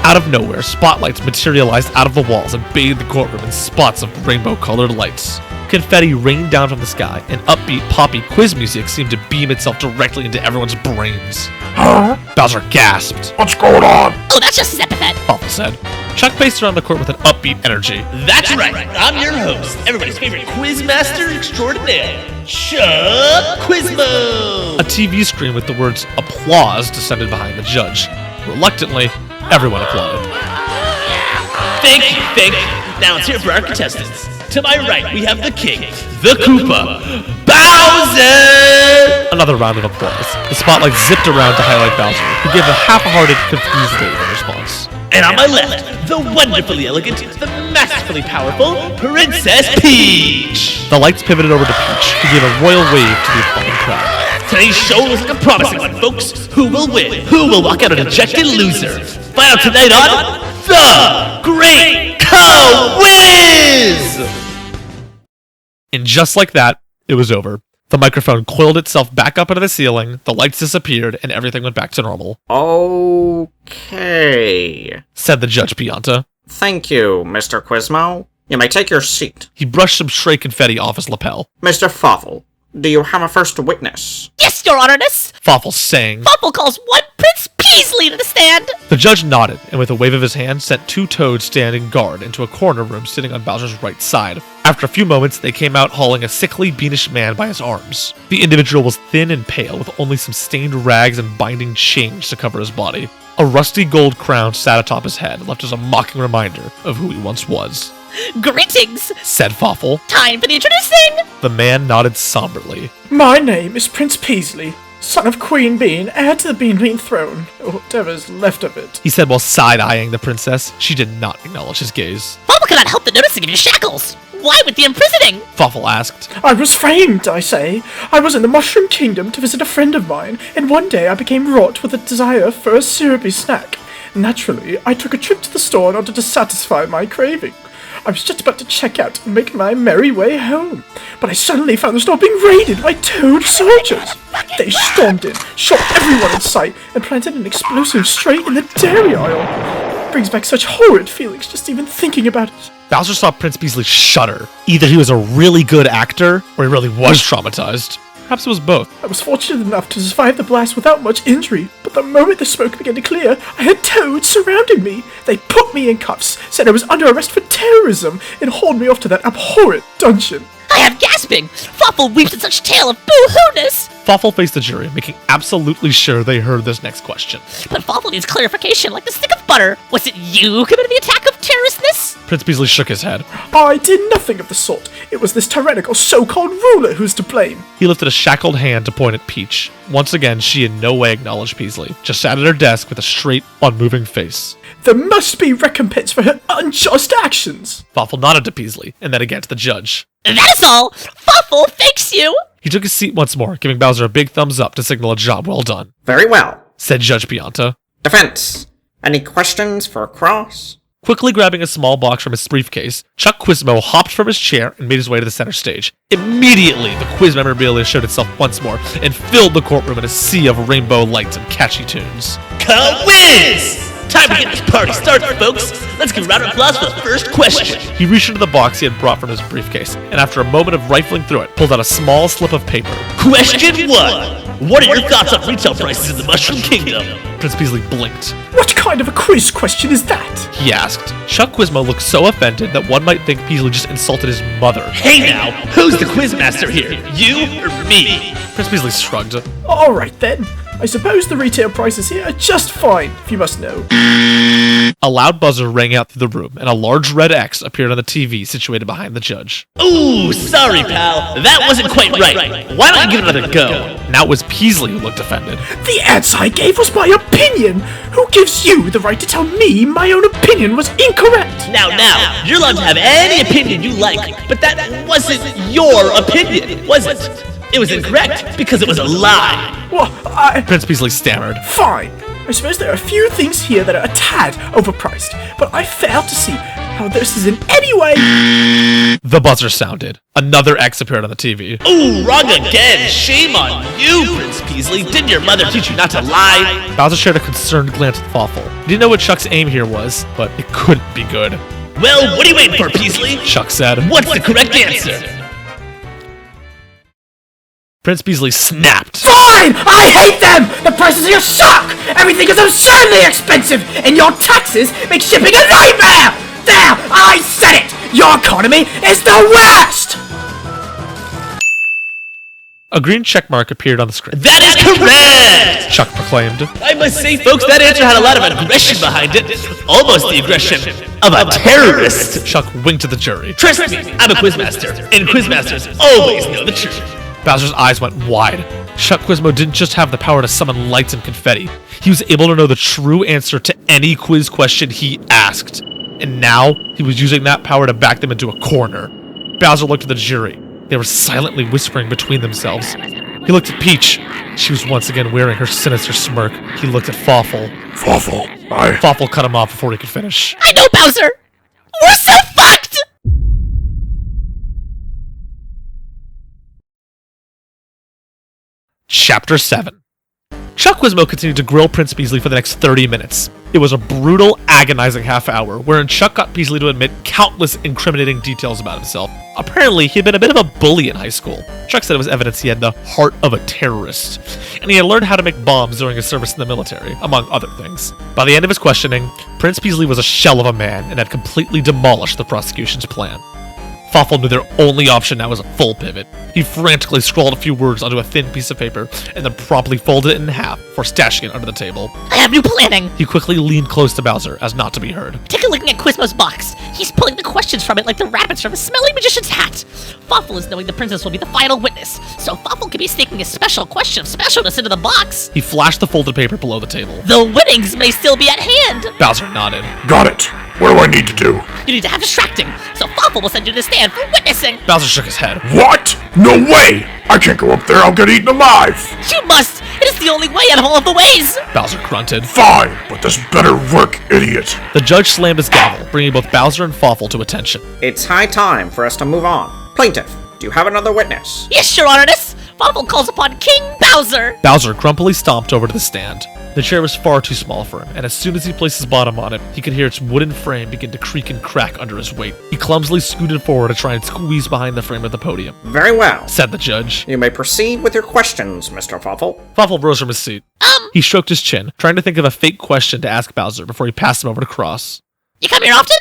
Speaker 14: Out of nowhere, spotlights materialized out of the walls and bathed the courtroom in spots of rainbow-colored lights. Confetti rained down from the sky, and upbeat, poppy quiz music seemed to beam itself directly into everyone's brains.
Speaker 1: Huh?
Speaker 14: Bowser gasped.
Speaker 1: What's going on?
Speaker 7: Oh, that's just his epithet.
Speaker 14: Fawful said. Chuck paced around the court with an upbeat energy.
Speaker 18: That's right, I'm your host, everybody's favorite quizmaster extraordinaire, Chuck Quizmo!
Speaker 14: A TV screen with the words applause descended behind the judge. Reluctantly, everyone applauded.
Speaker 18: Thank you. Now it's here for our contestants. To my right, we have the king, the Koopa, Bowser!
Speaker 14: Another round of applause. The spotlight zipped around to highlight Bowser, who gave a half-hearted, confused wave in response.
Speaker 18: And on my left, the wonderfully elegant, the masterfully powerful Princess Peach!
Speaker 14: The lights pivoted over to Peach, who gave a royal wave to the applauding crowd.
Speaker 18: Today's show looks like a promising one, folks. Who will win? Who will walk out a dejected loser? Find out tonight on The Great Co-Whiz!
Speaker 14: And just like that, it was over. The microphone coiled itself back up into the ceiling, the lights disappeared, and everything went back to normal.
Speaker 17: Okay,
Speaker 14: said the Judge Pianta.
Speaker 17: Thank you, Mr. Quizmo. You may take your seat.
Speaker 14: He brushed some stray confetti off his lapel.
Speaker 17: Mr. Fawful, do you have a first witness?
Speaker 7: Yes, Your Honor-ness.
Speaker 14: Fawful sang.
Speaker 7: Fawful calls one Prince Peasley to the stand.
Speaker 14: The judge nodded, and with a wave of his hand, sent two toads standing guard into a corner room sitting on Bowser's right side. After a few moments, they came out hauling a sickly, beanish man by his arms. The individual was thin and pale, with only some stained rags and binding chains to cover his body. A rusty gold crown sat atop his head, left as a mocking reminder of who he once was.
Speaker 7: Greetings,
Speaker 14: said Fawful.
Speaker 7: Time for the introducing.
Speaker 14: The man nodded somberly.
Speaker 13: My name is Prince Peasley, son of Queen Bean, heir to the Bean Bean throne, or whatever's left of it,
Speaker 14: he said while side-eyeing the princess. She did not acknowledge his gaze.
Speaker 7: Fawful cannot help the noticing of your shackles. Why with the imprisoning?
Speaker 14: Fawful asked.
Speaker 13: I was framed, I say. I was in the Mushroom Kingdom to visit a friend of mine, and one day I became wrought with a desire for a syrupy snack. Naturally, I took a trip to the store in order to satisfy my craving. I was just about to check out and make my merry way home, but I suddenly found the store being raided by toad soldiers. They stormed in, shot everyone in sight, and planted an explosive straight in the dairy aisle. It brings back such horrid feelings just even thinking about it.
Speaker 14: Bowser saw Prince Peasley shudder. Either he was a really good actor, or he really was traumatized. Perhaps it was both.
Speaker 13: I was fortunate enough to survive the blast without much injury, but the moment the smoke began to clear, I had toads surrounding me. They put me in cuffs, said I was under arrest for terrorism, and hauled me off to that abhorrent dungeon.
Speaker 7: I am gasping! Fawful weeps in such tale of boo-hoo-ness!
Speaker 14: Fawful faced the jury, making absolutely sure they heard this next question.
Speaker 7: But Fawful needs clarification like the stick of butter. Was it you who committed the attack of terroristness?
Speaker 19: Prince Beasley shook his head.
Speaker 13: I did nothing of the sort. It was this tyrannical so-called ruler who's to blame.
Speaker 19: He lifted a shackled hand to point at Peach. Once again, she in no way acknowledged Beasley, just sat at her desk with a straight, unmoving face.
Speaker 13: There must be recompense for her unjust actions.
Speaker 19: Fawful nodded to Beasley, and then again to the judge.
Speaker 7: That's all! Fawful, thanks you!
Speaker 19: He took his seat once more, giving Bowser a big thumbs up to signal a job well done.
Speaker 17: Very well,
Speaker 19: said Judge Pianta.
Speaker 17: Defense, any questions for Cross?
Speaker 19: Quickly grabbing a small box from his briefcase, Chuck Quizmo hopped from his chair and made his way to the center stage. Immediately, the quiz memorabilia showed itself once more and filled the courtroom in a sea of rainbow lights and catchy tunes.
Speaker 18: Quiz! Time to get this party started, folks. Let's give a round of applause for the first question.
Speaker 19: He reached into the box he had brought from his briefcase, and after a moment of rifling through it, pulled out a small slip of paper.
Speaker 18: Question 1. What are your thoughts on retail prices in the Mushroom Kingdom?
Speaker 19: Prince Beasley blinked.
Speaker 13: What kind of a quiz question is that?
Speaker 19: He asked. Chuck Quizmo looked so offended that one might think Beasley just insulted his mother.
Speaker 18: Hey now, who's the quizmaster here? You or me?
Speaker 19: Prince Beasley shrugged.
Speaker 13: Alright then. I suppose the retail prices here are just fine, if you must know.
Speaker 19: A loud buzzer rang out through the room, and a large red X appeared on the TV situated behind the judge.
Speaker 18: Ooh, sorry, pal. That wasn't quite right. Why don't you give it another go?
Speaker 19: Now it was Peasley who looked offended.
Speaker 13: The answer I gave was my opinion! Who gives you the right to tell me my own opinion was incorrect?
Speaker 18: Now, you're allowed to have any opinion you like, but that wasn't your opinion, was it? It was incorrect because it was a lie.
Speaker 13: Well,
Speaker 19: Prince Beasley stammered.
Speaker 13: Fine. I suppose there are a few things here that are a tad overpriced, but I fail to see how this is in any way...
Speaker 19: The buzzer sounded. Another X appeared on the TV.
Speaker 18: Ooh, wrong again. Shame on you, Prince Beasley. Didn't your mother teach you not to lie?
Speaker 19: Bowser shared a concerned glance with Fawful. He didn't know what Chuck's aim here was, but it couldn't be good.
Speaker 18: Well, what are you waiting for, Beasley?
Speaker 19: Chuck said.
Speaker 18: What's the correct answer?
Speaker 19: Prince Beasley snapped.
Speaker 9: Fine! I hate them! The prices here suck! Everything is absurdly expensive, and your taxes make shipping a nightmare! There! I said it! Your economy is the worst!
Speaker 19: A green checkmark appeared on the screen.
Speaker 18: That is correct!
Speaker 19: Chuck proclaimed.
Speaker 18: I must say, folks, that answer had a lot of aggression behind it. Almost the aggression of a terrorist.
Speaker 19: Chuck winked to the jury.
Speaker 18: Trust me, I'm a quizmaster, and quizmasters always know the truth.
Speaker 19: Bowser's eyes went wide. Chuck Quizmo didn't just have the power to summon lights and confetti. He was able to know the true answer to any quiz question he asked. And now, he was using that power to back them into a corner. Bowser looked at the jury. They were silently whispering between themselves. He looked at Peach. She was once again wearing her sinister smirk. He looked at Fawful. Fawful cut him off before he could finish.
Speaker 7: I know, Bowser! We're so fucked!
Speaker 19: Chapter 7. Chuck Quizmo continued to grill Prince Beasley for the next 30 minutes. It was a brutal, agonizing half hour, wherein Chuck got Beasley to admit countless incriminating details about himself. Apparently, he had been a bit of a bully in high school. Chuck said it was evidence he had the heart of a terrorist, and he had learned how to make bombs during his service in the military, among other things. By the end of his questioning, Prince Beasley was a shell of a man and had completely demolished the prosecution's plan. Fawful knew their only option now was a full pivot. He frantically scrawled a few words onto a thin piece of paper and then promptly folded it in half before stashing it under the table.
Speaker 7: I have new planning!
Speaker 19: He quickly leaned close to Bowser as not to be heard.
Speaker 7: Take a look at Quizmo's box. He's pulling the questions from it like the rabbits from a smelly magician's hat. Fawful is knowing the princess will be the final witness, so Fawful could be sneaking a special question of specialness into the box.
Speaker 19: He flashed the folded paper below the table.
Speaker 7: The winnings may still be at hand!
Speaker 19: Bowser nodded.
Speaker 1: Got it! What do I need to do?
Speaker 7: You need to have distracting, so Fawful will send you to stand for witnessing!
Speaker 19: Bowser shook his head.
Speaker 1: What? No way! I can't go up there, I'll get eaten alive!
Speaker 7: You must! It is the only way out of all of the ways!
Speaker 19: Bowser grunted.
Speaker 1: Fine, but this better work, idiot!
Speaker 19: The judge slammed his gavel, bringing both Bowser and Fawful to attention.
Speaker 17: It's high time for us to move on. Plaintiff, do you have another witness?
Speaker 7: Yes, Your Honorness! Fawful calls upon King Bowser!
Speaker 19: Bowser grumpily stomped over to the stand. The chair was far too small for him, and as soon as he placed his bottom on it, he could hear its wooden frame begin to creak and crack under his weight. He clumsily scooted forward to try and squeeze behind the frame of the podium.
Speaker 17: Very well,
Speaker 19: said the judge.
Speaker 17: You may proceed with your questions, Mr. Fawful.
Speaker 19: Fawful rose from his seat. He stroked his chin, trying to think of a fake question to ask Bowser before he passed him over to Cross.
Speaker 7: You come here often?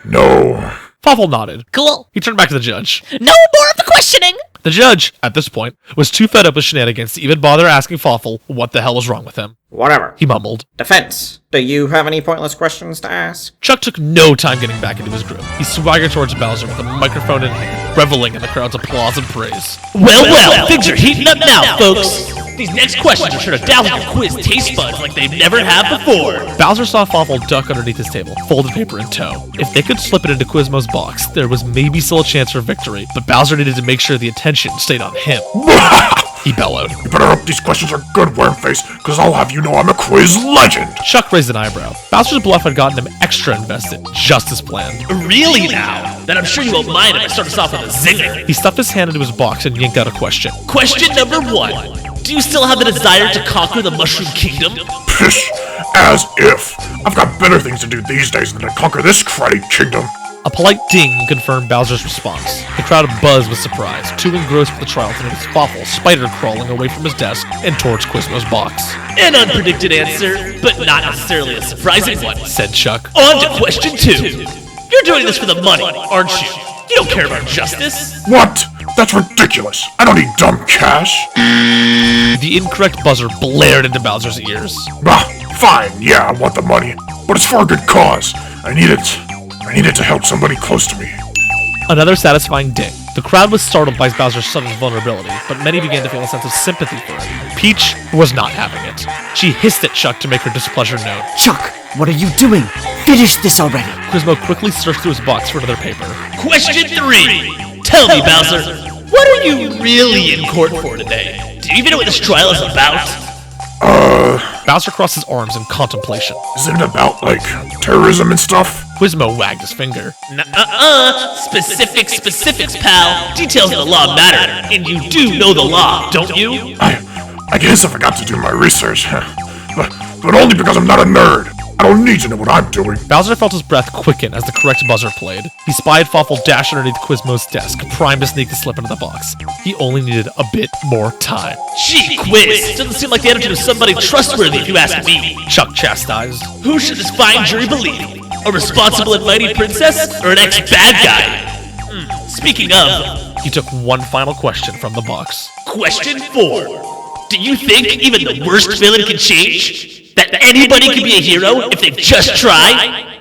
Speaker 1: No.
Speaker 19: Fawful nodded.
Speaker 7: Cool.
Speaker 19: He turned back to the judge.
Speaker 7: No more of the questioning!
Speaker 19: The judge, at this point, was too fed up with shenanigans to even bother asking Fawful what the hell was wrong with him.
Speaker 17: Whatever.
Speaker 19: He mumbled.
Speaker 17: Defense, do you have any pointless questions to ask?
Speaker 19: Chuck took no time getting back into his group. He swaggered towards Bowser with a microphone in hand, reveling in the crowd's applause and praise.
Speaker 18: Well, things are heating up now, folks. These next questions are sure to dazzle your quiz taste buds like they've never had before.
Speaker 19: Bowser saw Fawful duck underneath his table, folded paper in tow. If they could slip it into Quizmo's box, there was maybe still a chance for victory, but Bowser needed to make sure the attention stayed on him. He bellowed.
Speaker 1: You better hope these questions are good, Wormface, because I'll have you know I'm a quiz legend.
Speaker 19: Chuck raised an eyebrow. Bowser's bluff had gotten him extra invested, just as planned.
Speaker 18: Really now? Then I'm sure you won't mind if I start us off with a zinger.
Speaker 19: He stuffed his hand into his box and yanked out a question.
Speaker 18: Question number 1. Do you still have the desire to conquer the Mushroom Kingdom?
Speaker 1: Pish! As if! I've got better things to do these days than to conquer this cruddy kingdom.
Speaker 19: A polite ding confirmed Bowser's response. The crowd buzzed with surprise, too engrossed with the trial to notice Fawful spider crawling away from his desk and towards Quizmo's box.
Speaker 18: An unpredicted answer, but not necessarily a surprising one,
Speaker 19: said Chuck.
Speaker 18: On to question 2. You're doing this for the money, aren't you? You don't care about justice.
Speaker 1: What? That's ridiculous. I don't need dumb cash.
Speaker 19: The incorrect buzzer blared into Bowser's ears.
Speaker 1: Bah, fine, yeah, I want the money, but it's for a good cause. I need it to help somebody close to me.
Speaker 19: Another satisfying ding. The crowd was startled by Bowser's sudden vulnerability, but many began to feel a sense of sympathy for him. Peach was not having it. She hissed at Chuck to make her displeasure known.
Speaker 11: Chuck, what are you doing? Finish this already!
Speaker 19: Quizmo quickly searched through his box for another paper.
Speaker 18: Question 3. Tell me, Bowser, what are you really in court for today? Do you even know what this trial is about?
Speaker 19: Bowser crossed his arms in contemplation.
Speaker 1: Isn't it about, like, terrorism and stuff?
Speaker 19: Quizmo wagged his finger.
Speaker 18: Specifics, pal. Details of the law matter, and you do know the law, don't you?
Speaker 1: I guess I forgot to do my research, but only because I'm not a nerd. I don't need to know what I'm doing.
Speaker 19: Bowser felt his breath quicken as the correct buzzer played. He spied Fawful dash underneath Quizmo's desk, primed to sneak the slip into the box. He only needed a bit more time.
Speaker 18: Gee whiz, doesn't seem like the attitude of somebody trustworthy if you ask me.
Speaker 19: Chuck chastised.
Speaker 18: Who should this fine jury believe? A responsible and mighty princess, or an ex-bad guy? Speaking of...
Speaker 19: He took one final question from the box.
Speaker 18: Question 4. Do you think even the worst villain can change? That anybody can be a hero if they just try?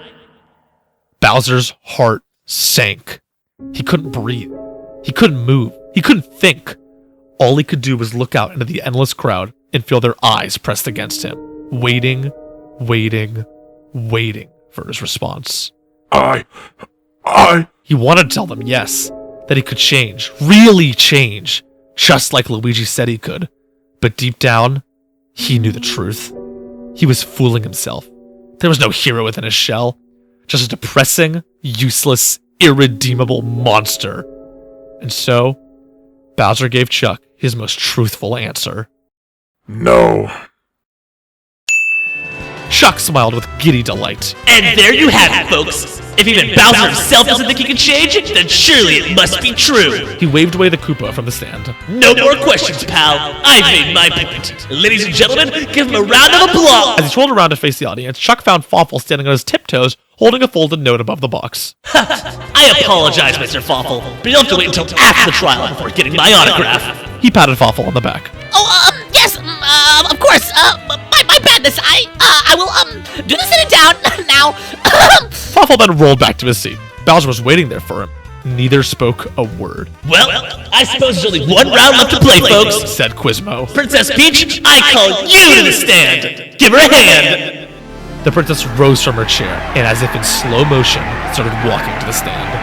Speaker 19: Bowser's heart sank. He couldn't breathe. He couldn't move. He couldn't think. All he could do was look out into the endless crowd and feel their eyes pressed against him, waiting for his response. He wanted to tell them yes, that he could change, really change, just like Luigi said he could. But deep down, he knew the truth. He was fooling himself. There was no hero within his shell, just a depressing, useless, irredeemable monster. And so, Bowser gave Chuck his most truthful answer.
Speaker 1: No.
Speaker 19: Chuck smiled with giddy delight.
Speaker 18: And there you have it, folks. If even Bowser himself doesn't think he can change it, then surely it must be true.
Speaker 19: He waved away the Koopa from the stand.
Speaker 18: No more questions, pal. I've made my point. Ladies and gentlemen, give him a round of applause.
Speaker 19: As he twirled around to face the audience, Chuck found Fawful standing on his tiptoes, holding a folded note above the box.
Speaker 18: I apologize, Mr. Fawful, but you'll have to wait until after the trial before getting my autograph.
Speaker 19: He patted Fawful on the back.
Speaker 4: Oh, yes, of course, my badness, I will, do the sitting down now.
Speaker 19: Fawful then rolled back to his seat. Bowser was waiting there for him. Neither spoke a word.
Speaker 18: Well, I suppose there's only one round left to play, folks,
Speaker 19: said Quizmo.
Speaker 18: Princess Peach, I call you to the stand. Give her a hand.
Speaker 19: The princess rose from her chair, and as if in slow motion, started walking to the stand.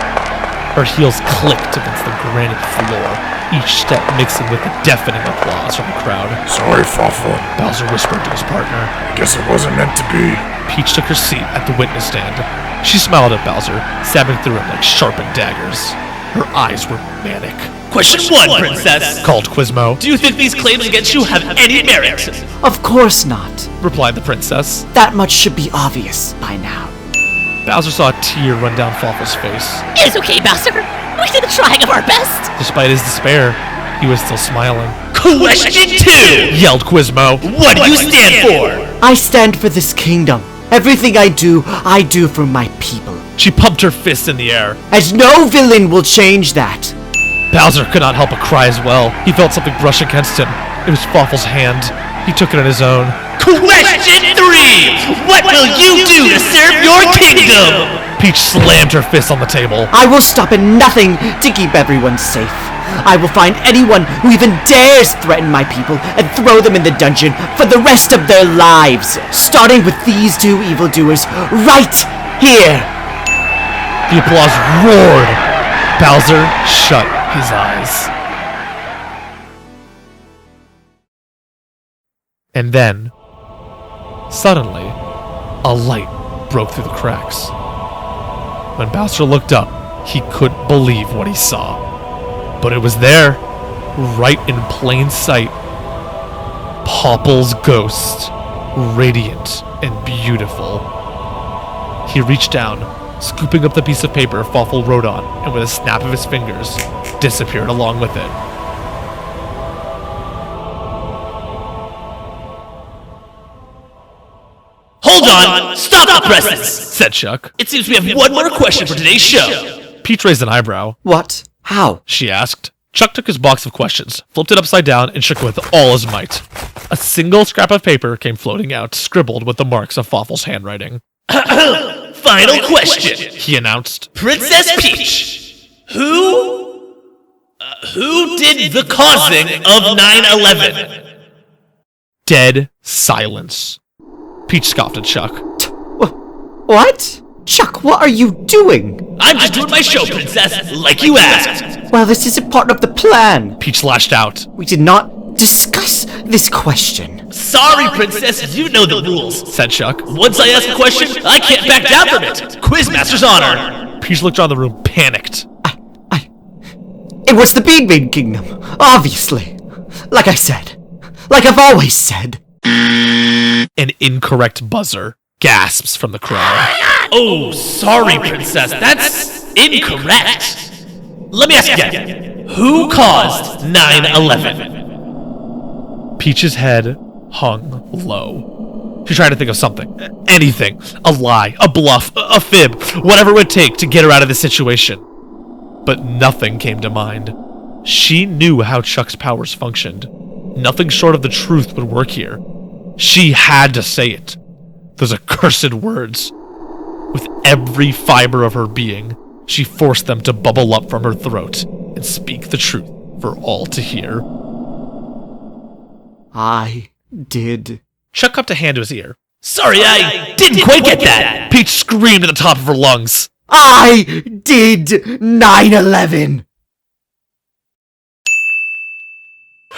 Speaker 19: Her heels clicked against the granite floor, each step mixing with the deafening applause from the crowd.
Speaker 1: Sorry, Fawful,
Speaker 19: Bowser whispered to his partner.
Speaker 1: I guess it wasn't meant to be.
Speaker 19: Peach took her seat at the witness stand. She smiled at Bowser, stabbing through him like sharpened daggers. Her eyes were manic.
Speaker 18: Question 1, Princess,
Speaker 19: called Quizmo.
Speaker 18: Do you think these claims against you have any merit?
Speaker 11: Of course not,
Speaker 19: replied the princess.
Speaker 11: That much should be obvious by now.
Speaker 19: Bowser saw a tear run down Fawful's face.
Speaker 4: It's okay, Bowser. We did the trying of our best.
Speaker 19: Despite his despair, he was still smiling.
Speaker 18: Question 2!
Speaker 19: Yelled Quizmo.
Speaker 18: What do you stand for?
Speaker 11: I stand for this kingdom. Everything I do for my people.
Speaker 19: She pumped her fist in the air.
Speaker 11: And no villain will change that.
Speaker 19: Bowser could not help but cry as well. He felt something brush against him. It was Fawful's hand. He took it in his own.
Speaker 18: Question 3! What will you do to serve your kingdom?
Speaker 19: Peach slammed her fist on the table.
Speaker 10: I will stop at nothing to keep everyone safe. I will find anyone who even dares threaten my people and throw them in the dungeon for the rest of their lives, starting with these 2 evildoers right here.
Speaker 19: The applause roared. Bowser shut his eyes. And then, suddenly, a light broke through the cracks. When Bowser looked up, he couldn't believe what he saw. But it was there, right in plain sight. Popple's ghost, radiant and beautiful. He reached down, scooping up the piece of paper Fawful wrote on, and with a snap of his fingers, disappeared along with it.
Speaker 18: Hold on! Stop the presses!
Speaker 19: Said Chuck.
Speaker 18: It seems we have one more question for today's show.
Speaker 19: Peach raised an eyebrow.
Speaker 10: What? How?
Speaker 19: She asked. Chuck took his box of questions, flipped it upside down, and shook it with all his might. A single scrap of paper came floating out, scribbled with the marks of Fawful's handwriting.
Speaker 18: Final question,
Speaker 19: he announced.
Speaker 18: Princess Peach, who did the causing of 9/11?
Speaker 19: Dead silence. Peach scoffed at Chuck.
Speaker 10: What? Chuck, what are you doing?
Speaker 18: I'm just doing my show, Princess, like you asked.
Speaker 10: Well, this isn't part of the plan.
Speaker 19: Peach lashed out.
Speaker 10: We did not discuss this question.
Speaker 18: Sorry, Princess, you know the rules,
Speaker 19: said Chuck.
Speaker 18: Once I ask a question, I can't back down from it. Quizmaster's honor.
Speaker 19: Peach looked around the room, panicked.
Speaker 10: It was the Bean Kingdom, obviously. Like I said. Like I've always said.
Speaker 19: An incorrect buzzer gasps from the crowd.
Speaker 18: Oh, sorry, Princess, that's incorrect. Let me ask again. Who caused 9/11?
Speaker 19: Peach's head hung low. She tried to think of something. Anything. A lie, a bluff, a fib, whatever it would take to get her out of the situation. But nothing came to mind. She knew how Chuck's powers functioned. Nothing short of the truth would work here. She had to say it. Those accursed words. With every fiber of her being, she forced them to bubble up from her throat and speak the truth for all to hear.
Speaker 10: I did.
Speaker 19: Chuck cupped a hand to his ear.
Speaker 18: Sorry, I didn't quite get that.
Speaker 19: Peach screamed at the top of her lungs.
Speaker 10: I did 9/11.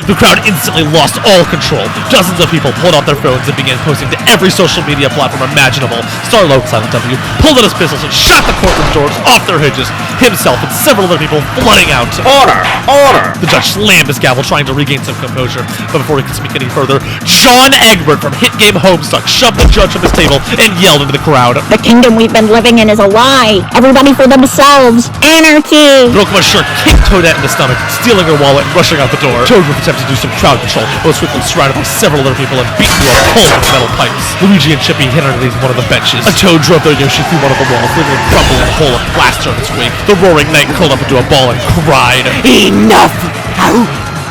Speaker 19: The crowd instantly lost all control. Dozens of people pulled out their phones and began posting to every social media platform imaginable. Starlo, Silent W, pulled out his pistols and shot the courtroom doors off their hinges, himself and several other people flooding out.
Speaker 17: Order! Order!
Speaker 19: The judge slammed his gavel, trying to regain some composure, but before he could speak any further, John Egbert from hit game Homestuck shoved the judge from his table and yelled into the crowd.
Speaker 15: The kingdom we've been living in is a lie. Everybody for themselves. Anarchy!
Speaker 19: Brokeman's shirt kicked Toadette in the stomach, stealing her wallet and rushing out the door. Toad with attempted to do some crowd control, but was quickly surrounded by several other people and beaten to a pulp with metal pipes. Luigi and Chippy hid underneath one of the benches. A Toad drove their Yoshi through one of the walls, leaving a crumbling hole of plaster in its wake. The roaring knight curled up into a ball and cried.
Speaker 11: Enough! How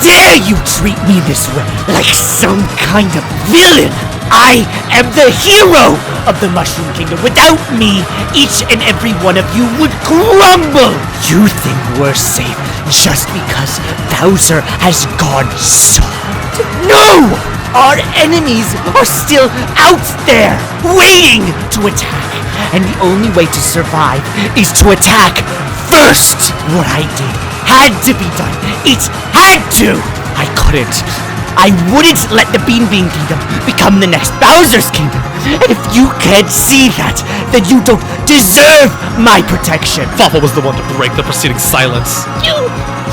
Speaker 11: dare you treat me this way, like some kind of villain? I am the hero of the Mushroom Kingdom. Without me, each and every one of you would crumble. You think we're safe just because Bowser has gone soft? No! Our enemies are still out there, waiting to attack. And the only way to survive is to attack first. What I did had to be done. It had to. I couldn't. I wouldn't let the Bean Kingdom become the next Bowser's Kingdom. And if you can't see that, then you don't deserve my protection.
Speaker 19: Fawful was the one to break the preceding silence.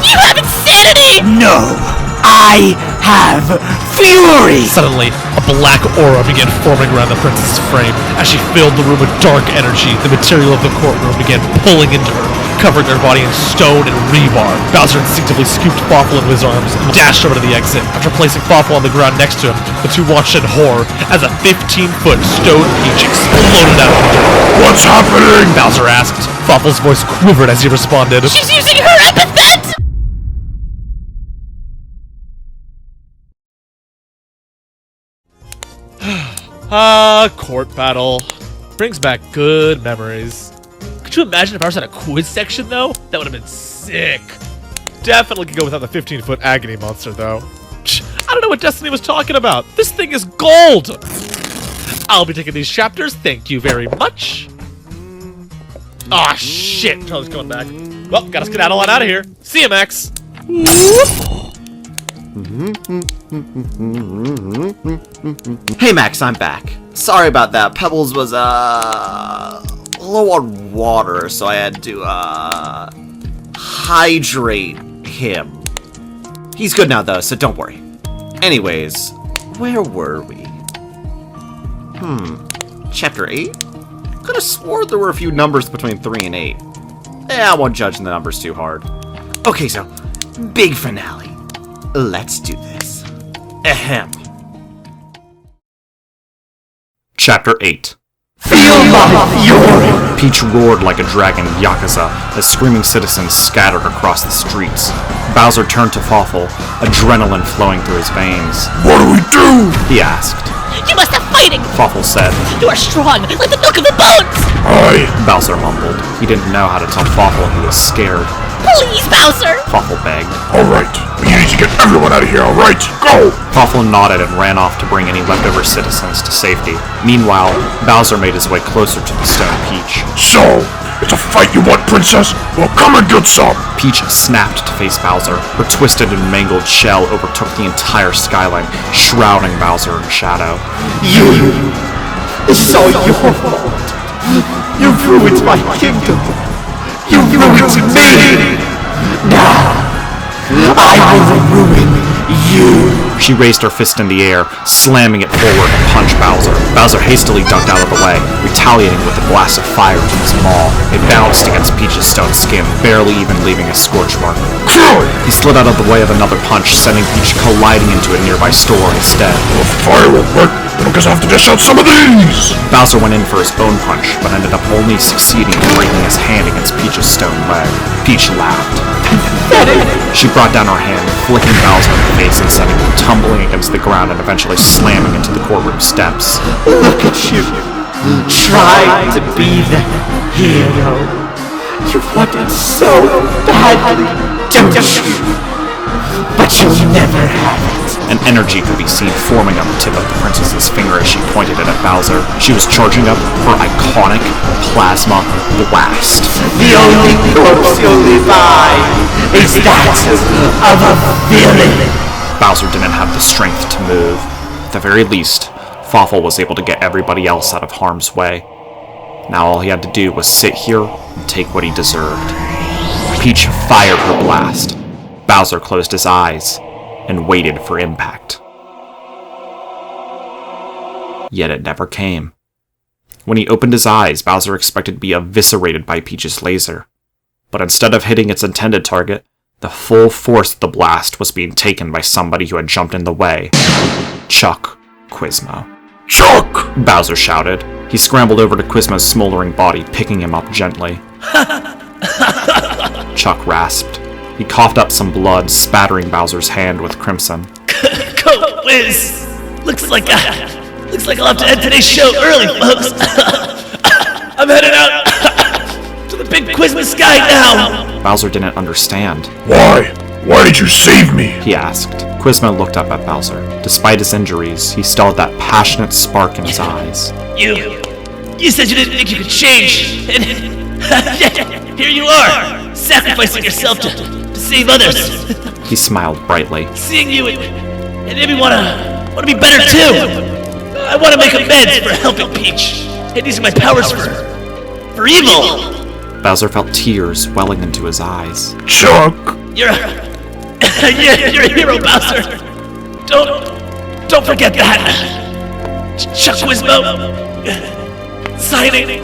Speaker 7: You have insanity!
Speaker 11: No, I have fury!
Speaker 19: Suddenly, a black aura began forming around the princess's frame. As she filled the room with dark energy, the material of the courtroom began pulling into her, covering her body in stone and rebar. Bowser instinctively scooped Fawful into his arms and dashed over to the exit. After placing Fawful on the ground next to him, the two watched in horror as a 15-foot stone peach exploded out of the door.
Speaker 1: What's happening?
Speaker 19: Bowser asked. Fawful's voice quivered as he responded.
Speaker 7: She's using her epithet!
Speaker 19: Court battle. Brings back good memories. Could you imagine if ours had a quiz section, though? That would have been sick. Definitely could go without the 15-foot agony monster, though. I don't know what Destiny was talking about. This thing is gold! I'll be taking these chapters. Thank you very much. Aw, shit. Charlie's coming back. Well, gotta skedaddle on out of here. See you, Max.
Speaker 12: Hey Max, I'm back. Sorry about that. Pebbles was, low on water, so I had to, hydrate him. He's good now, though, so don't worry. Anyways, where were we? Chapter 8? Could've swore there were a few numbers between 3 and 8. I won't judge the numbers too hard. Okay, so, big finale. Let's do this. Ahem.
Speaker 3: Chapter 8.
Speaker 1: Feel my fury!
Speaker 3: Peach roared like a dragon yakuza as screaming citizens scattered across the streets. Bowser turned to Fawful, adrenaline flowing through his veins.
Speaker 1: What do we do?
Speaker 3: He asked.
Speaker 7: You must have fighting!
Speaker 3: Fawful said.
Speaker 7: You are strong, like the milk of the bones!
Speaker 3: Bowser mumbled. He didn't know how to tell Fawful he was scared.
Speaker 7: Please, Bowser!
Speaker 3: Fawful begged.
Speaker 1: Alright, we need to get everyone out of here, alright? Go!
Speaker 3: Fawful nodded and ran off to bring any leftover citizens to safety. Meanwhile, Bowser made his way closer to the Stone Peach.
Speaker 1: So, it's a fight you want, Princess? Well, come and get some!
Speaker 3: Peach snapped to face Bowser. Her twisted and mangled shell overtook the entire skyline, shrouding Bowser in shadow.
Speaker 11: This is all your fault. You've ruined my kingdom. You've ruined me. Now, I will ruin you.
Speaker 3: She raised her fist in the air, slamming it forward to punch Bowser. Bowser hastily ducked out of the way, retaliating with a blast of fire from his maw. It bounced against Peach's stone skin, barely even leaving a scorch mark. He slid out of the way of another punch, sending Peach colliding into a nearby store instead.
Speaker 1: The fire will work, but I guess I have to dish out some of these!
Speaker 3: Bowser went in for his own punch, but ended up only succeeding in breaking his hand against Peach's stone leg. Peach laughed. She brought down her hand, flicking Bowser in the face and sending him tumbling against the ground and eventually slamming into the courtroom steps.
Speaker 11: Look at you, trying to be the hero. You want it so badly, don't you? But you'll never have it.
Speaker 3: An energy could be seen forming on the tip of the princess's finger as she pointed it at Bowser. She was charging up her iconic Plasma Blast.
Speaker 11: The only corpse you'll live by is that of a villain.
Speaker 3: Bowser didn't have the strength to move. At the very least, Fawful was able to get everybody else out of harm's way. Now all he had to do was sit here and take what he deserved. Peach fired her blast. Bowser closed his eyes and waited for impact. Yet it never came. When he opened his eyes, Bowser expected to be eviscerated by Peach's laser. But instead of hitting its intended target, the full force of the blast was being taken by somebody who had jumped in the way. Chuck Quizmo.
Speaker 1: Chuck!
Speaker 3: Bowser shouted. He scrambled over to Quizmo's smoldering body, picking him up gently. Chuck rasped. He coughed up some blood, spattering Bowser's hand with crimson.
Speaker 18: Whiz! Looks like I'll have to end today's show early, folks. I'm headed out to the big quiz in the sky now.
Speaker 3: Bowser didn't understand.
Speaker 1: Why? Why did you save me?
Speaker 3: He asked. Quizmo looked up at Bowser. Despite his injuries, he still had that passionate spark in his eyes.
Speaker 18: You said you didn't think you could change, and here you are, sacrificing yourself to save others.
Speaker 3: He smiled brightly.
Speaker 18: Seeing you, it made me want to be better too. I want to make amends for helping Peach and using my powers for evil.
Speaker 3: Bowser felt tears welling into his eyes.
Speaker 1: Chuck!
Speaker 18: You're a hero, Bowser. Don't forget that. Chuck Quizmo. Signing.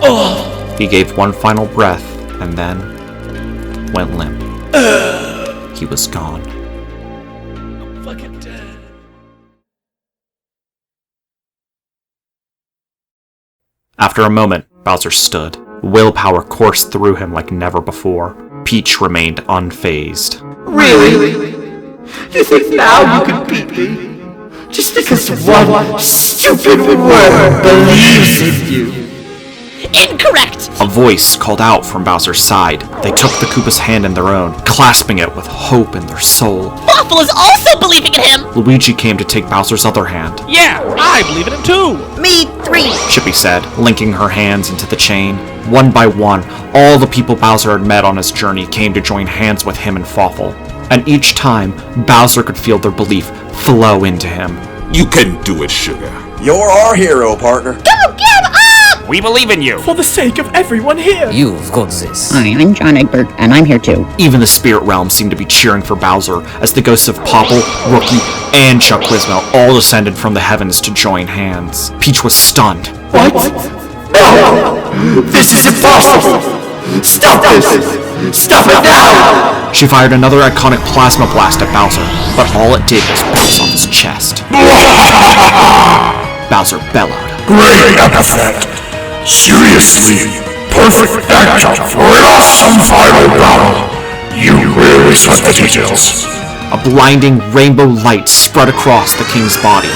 Speaker 18: Oh.
Speaker 3: He gave one final breath and then went limp. He was gone.
Speaker 18: I'm fucking dead.
Speaker 3: After a moment, Bowser stood. Willpower coursed through him like never before. Peach remained unfazed.
Speaker 11: Really? You think now you can beat me?
Speaker 10: Just because one stupid word believes in you.
Speaker 7: Incorrect!
Speaker 3: A voice called out from Bowser's side. They took the Koopa's hand in their own, clasping it with hope in their soul.
Speaker 7: Waffle is also believing in him!
Speaker 3: Luigi came to take Bowser's other hand.
Speaker 19: Yeah, I believe in him too!
Speaker 6: Me 3!
Speaker 3: Chippy said, linking her hands into the chain. One by one, all the people Bowser had met on his journey came to join hands with him and Fawful. And each time, Bowser could feel their belief flow into him.
Speaker 1: You can do it, Sugar.
Speaker 16: You're our hero, partner.
Speaker 15: Don't give up!
Speaker 12: We believe in you!
Speaker 13: For the sake of everyone here!
Speaker 8: You've got this.
Speaker 20: Hi, I'm John Egbert, and I'm here too.
Speaker 3: Even the spirit realm seemed to be cheering for Bowser as the ghosts of Popple, Rookie, and Chuck Quizmo all descended from the heavens to join hands. Peach was stunned.
Speaker 10: What? No! This is impossible! Stop this! Stop it now!
Speaker 3: She fired another iconic plasma blast at Bowser, but all it did was bounce off his chest. Bowser bellowed.
Speaker 1: Great epithet! Seriously, perfect actor for an awesome final battle! You really sweat the details.
Speaker 3: A blinding rainbow light spread across the king's body,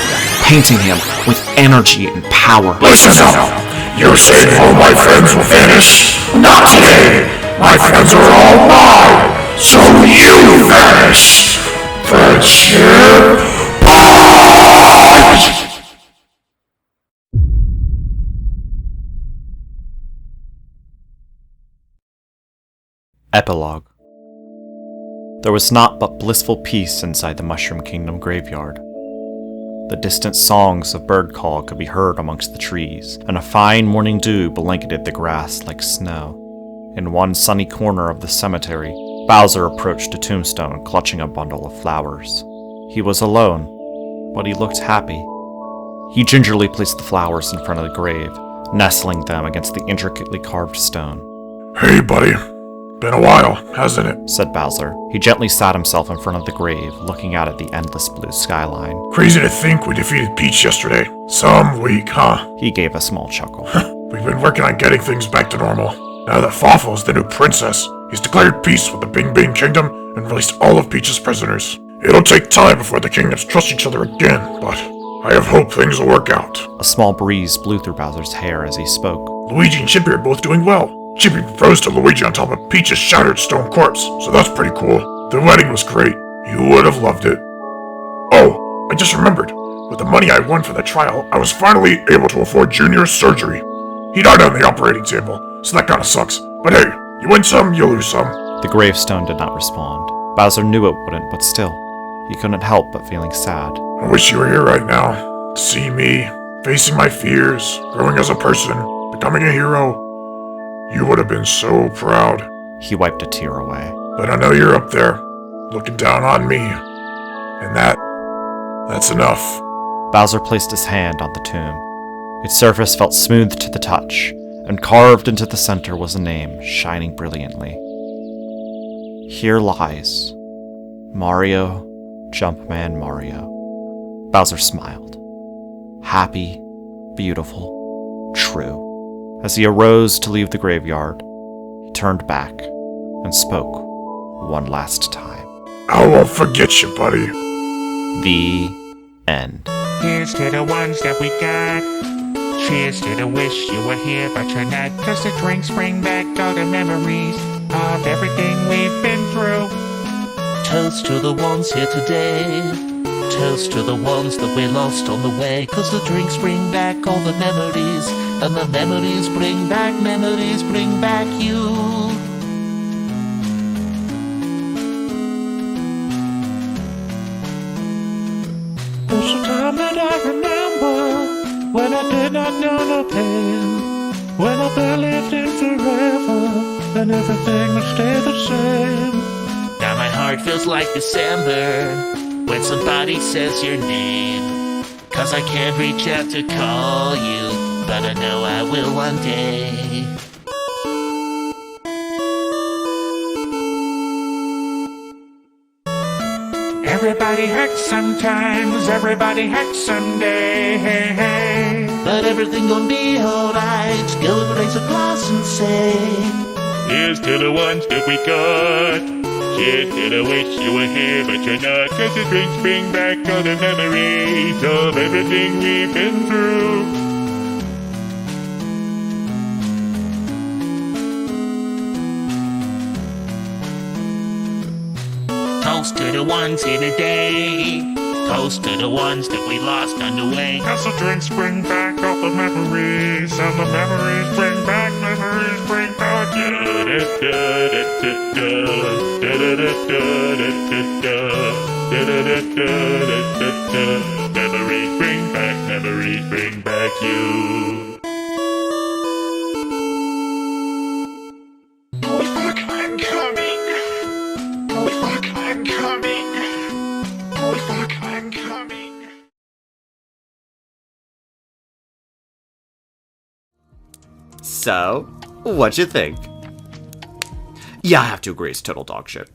Speaker 3: painting him with energy and power.
Speaker 1: Listen up! You're saying all my friends will vanish? Not today! My friends are all mine! So you vanish! Friendship!
Speaker 3: Epilogue. There was naught but blissful peace inside the Mushroom Kingdom graveyard. The distant songs of bird call could be heard amongst the trees, and a fine morning dew blanketed the grass like snow. In one sunny corner of the cemetery, Bowser approached a tombstone clutching a bundle of flowers. He was alone, but he looked happy. He gingerly placed the flowers in front of the grave, nestling them against the intricately carved stone.
Speaker 1: Hey, buddy. Been a while, hasn't it?
Speaker 3: Said Bowser. He gently sat himself in front of the grave, looking out at the endless blue skyline.
Speaker 1: Crazy to think we defeated Peach yesterday. Some week, huh?
Speaker 3: He gave a small chuckle.
Speaker 1: We've been working on getting things back to normal. Now that Fawful is the new princess, he's declared peace with the Bing Bing Kingdom and released all of Peach's prisoners. It'll take time before the kingdoms trust each other again, but I have hope things will work out.
Speaker 3: A small breeze blew through Bowser's hair as he spoke.
Speaker 1: Luigi and Chippy are both doing well. Chippy proposed to Luigi on top of Peach's shattered stone corpse, so that's pretty cool. The wedding was great. You would have loved it. Oh, I just remembered. With the money I won for the trial, I was finally able to afford Junior's surgery. He died on the operating table, so that kinda sucks. But hey, you win some, you lose some.
Speaker 3: The gravestone did not respond. Bowser knew it wouldn't, but still, he couldn't help but feeling sad.
Speaker 1: I wish you were here right now, to see me, facing my fears, growing as a person, becoming a hero. You would have been so proud.
Speaker 3: He wiped a tear away.
Speaker 1: But I know you're up there, looking down on me. And that's enough.
Speaker 3: Bowser placed his hand on the tomb. Its surface felt smooth to the touch, and carved into the center was a name shining brilliantly. Here lies Mario, Jumpman Mario. Bowser smiled. Happy, beautiful, true. As he arose to leave the graveyard, he turned back and spoke one last time.
Speaker 1: I won't forget you, buddy.
Speaker 3: The end.
Speaker 21: Here's to the ones that we got. Cheers to the wish you were here, but you're not. 'Cause the drinks bring back all the memories of everything we've been through.
Speaker 22: Toast to the ones here today. Toast to the ones that we lost on the way. 'Cause the drinks bring back all the memories. And the memories bring back you.
Speaker 21: There's a time that I remember when I did not know no pain. When I believed in forever and everything would stay the same.
Speaker 22: Now my heart feels like December when somebody says your name. 'Cause I can't reach out to call you, but I know I will one day.
Speaker 21: Everybody hurts sometimes, everybody hurts someday.
Speaker 22: But everything gonna be alright. Go and raise a glass and say,
Speaker 21: Here's to the ones that we got. Cheers to the wish you were here, but you're not. 'Cause the drinks bring back all the memories of everything we've been through.
Speaker 22: Toast to the ones here today. Toast to the ones that we lost on the way.
Speaker 21: 'Cause the drinks bring back all the memories, and the memories bring back you. Memories bring back you. Holy fuck, I'm coming. Holy fuck, I'm coming. Holy fuck, I'm coming.
Speaker 3: So, what'd you think? Yeah, I have to agree, it's total dog shit.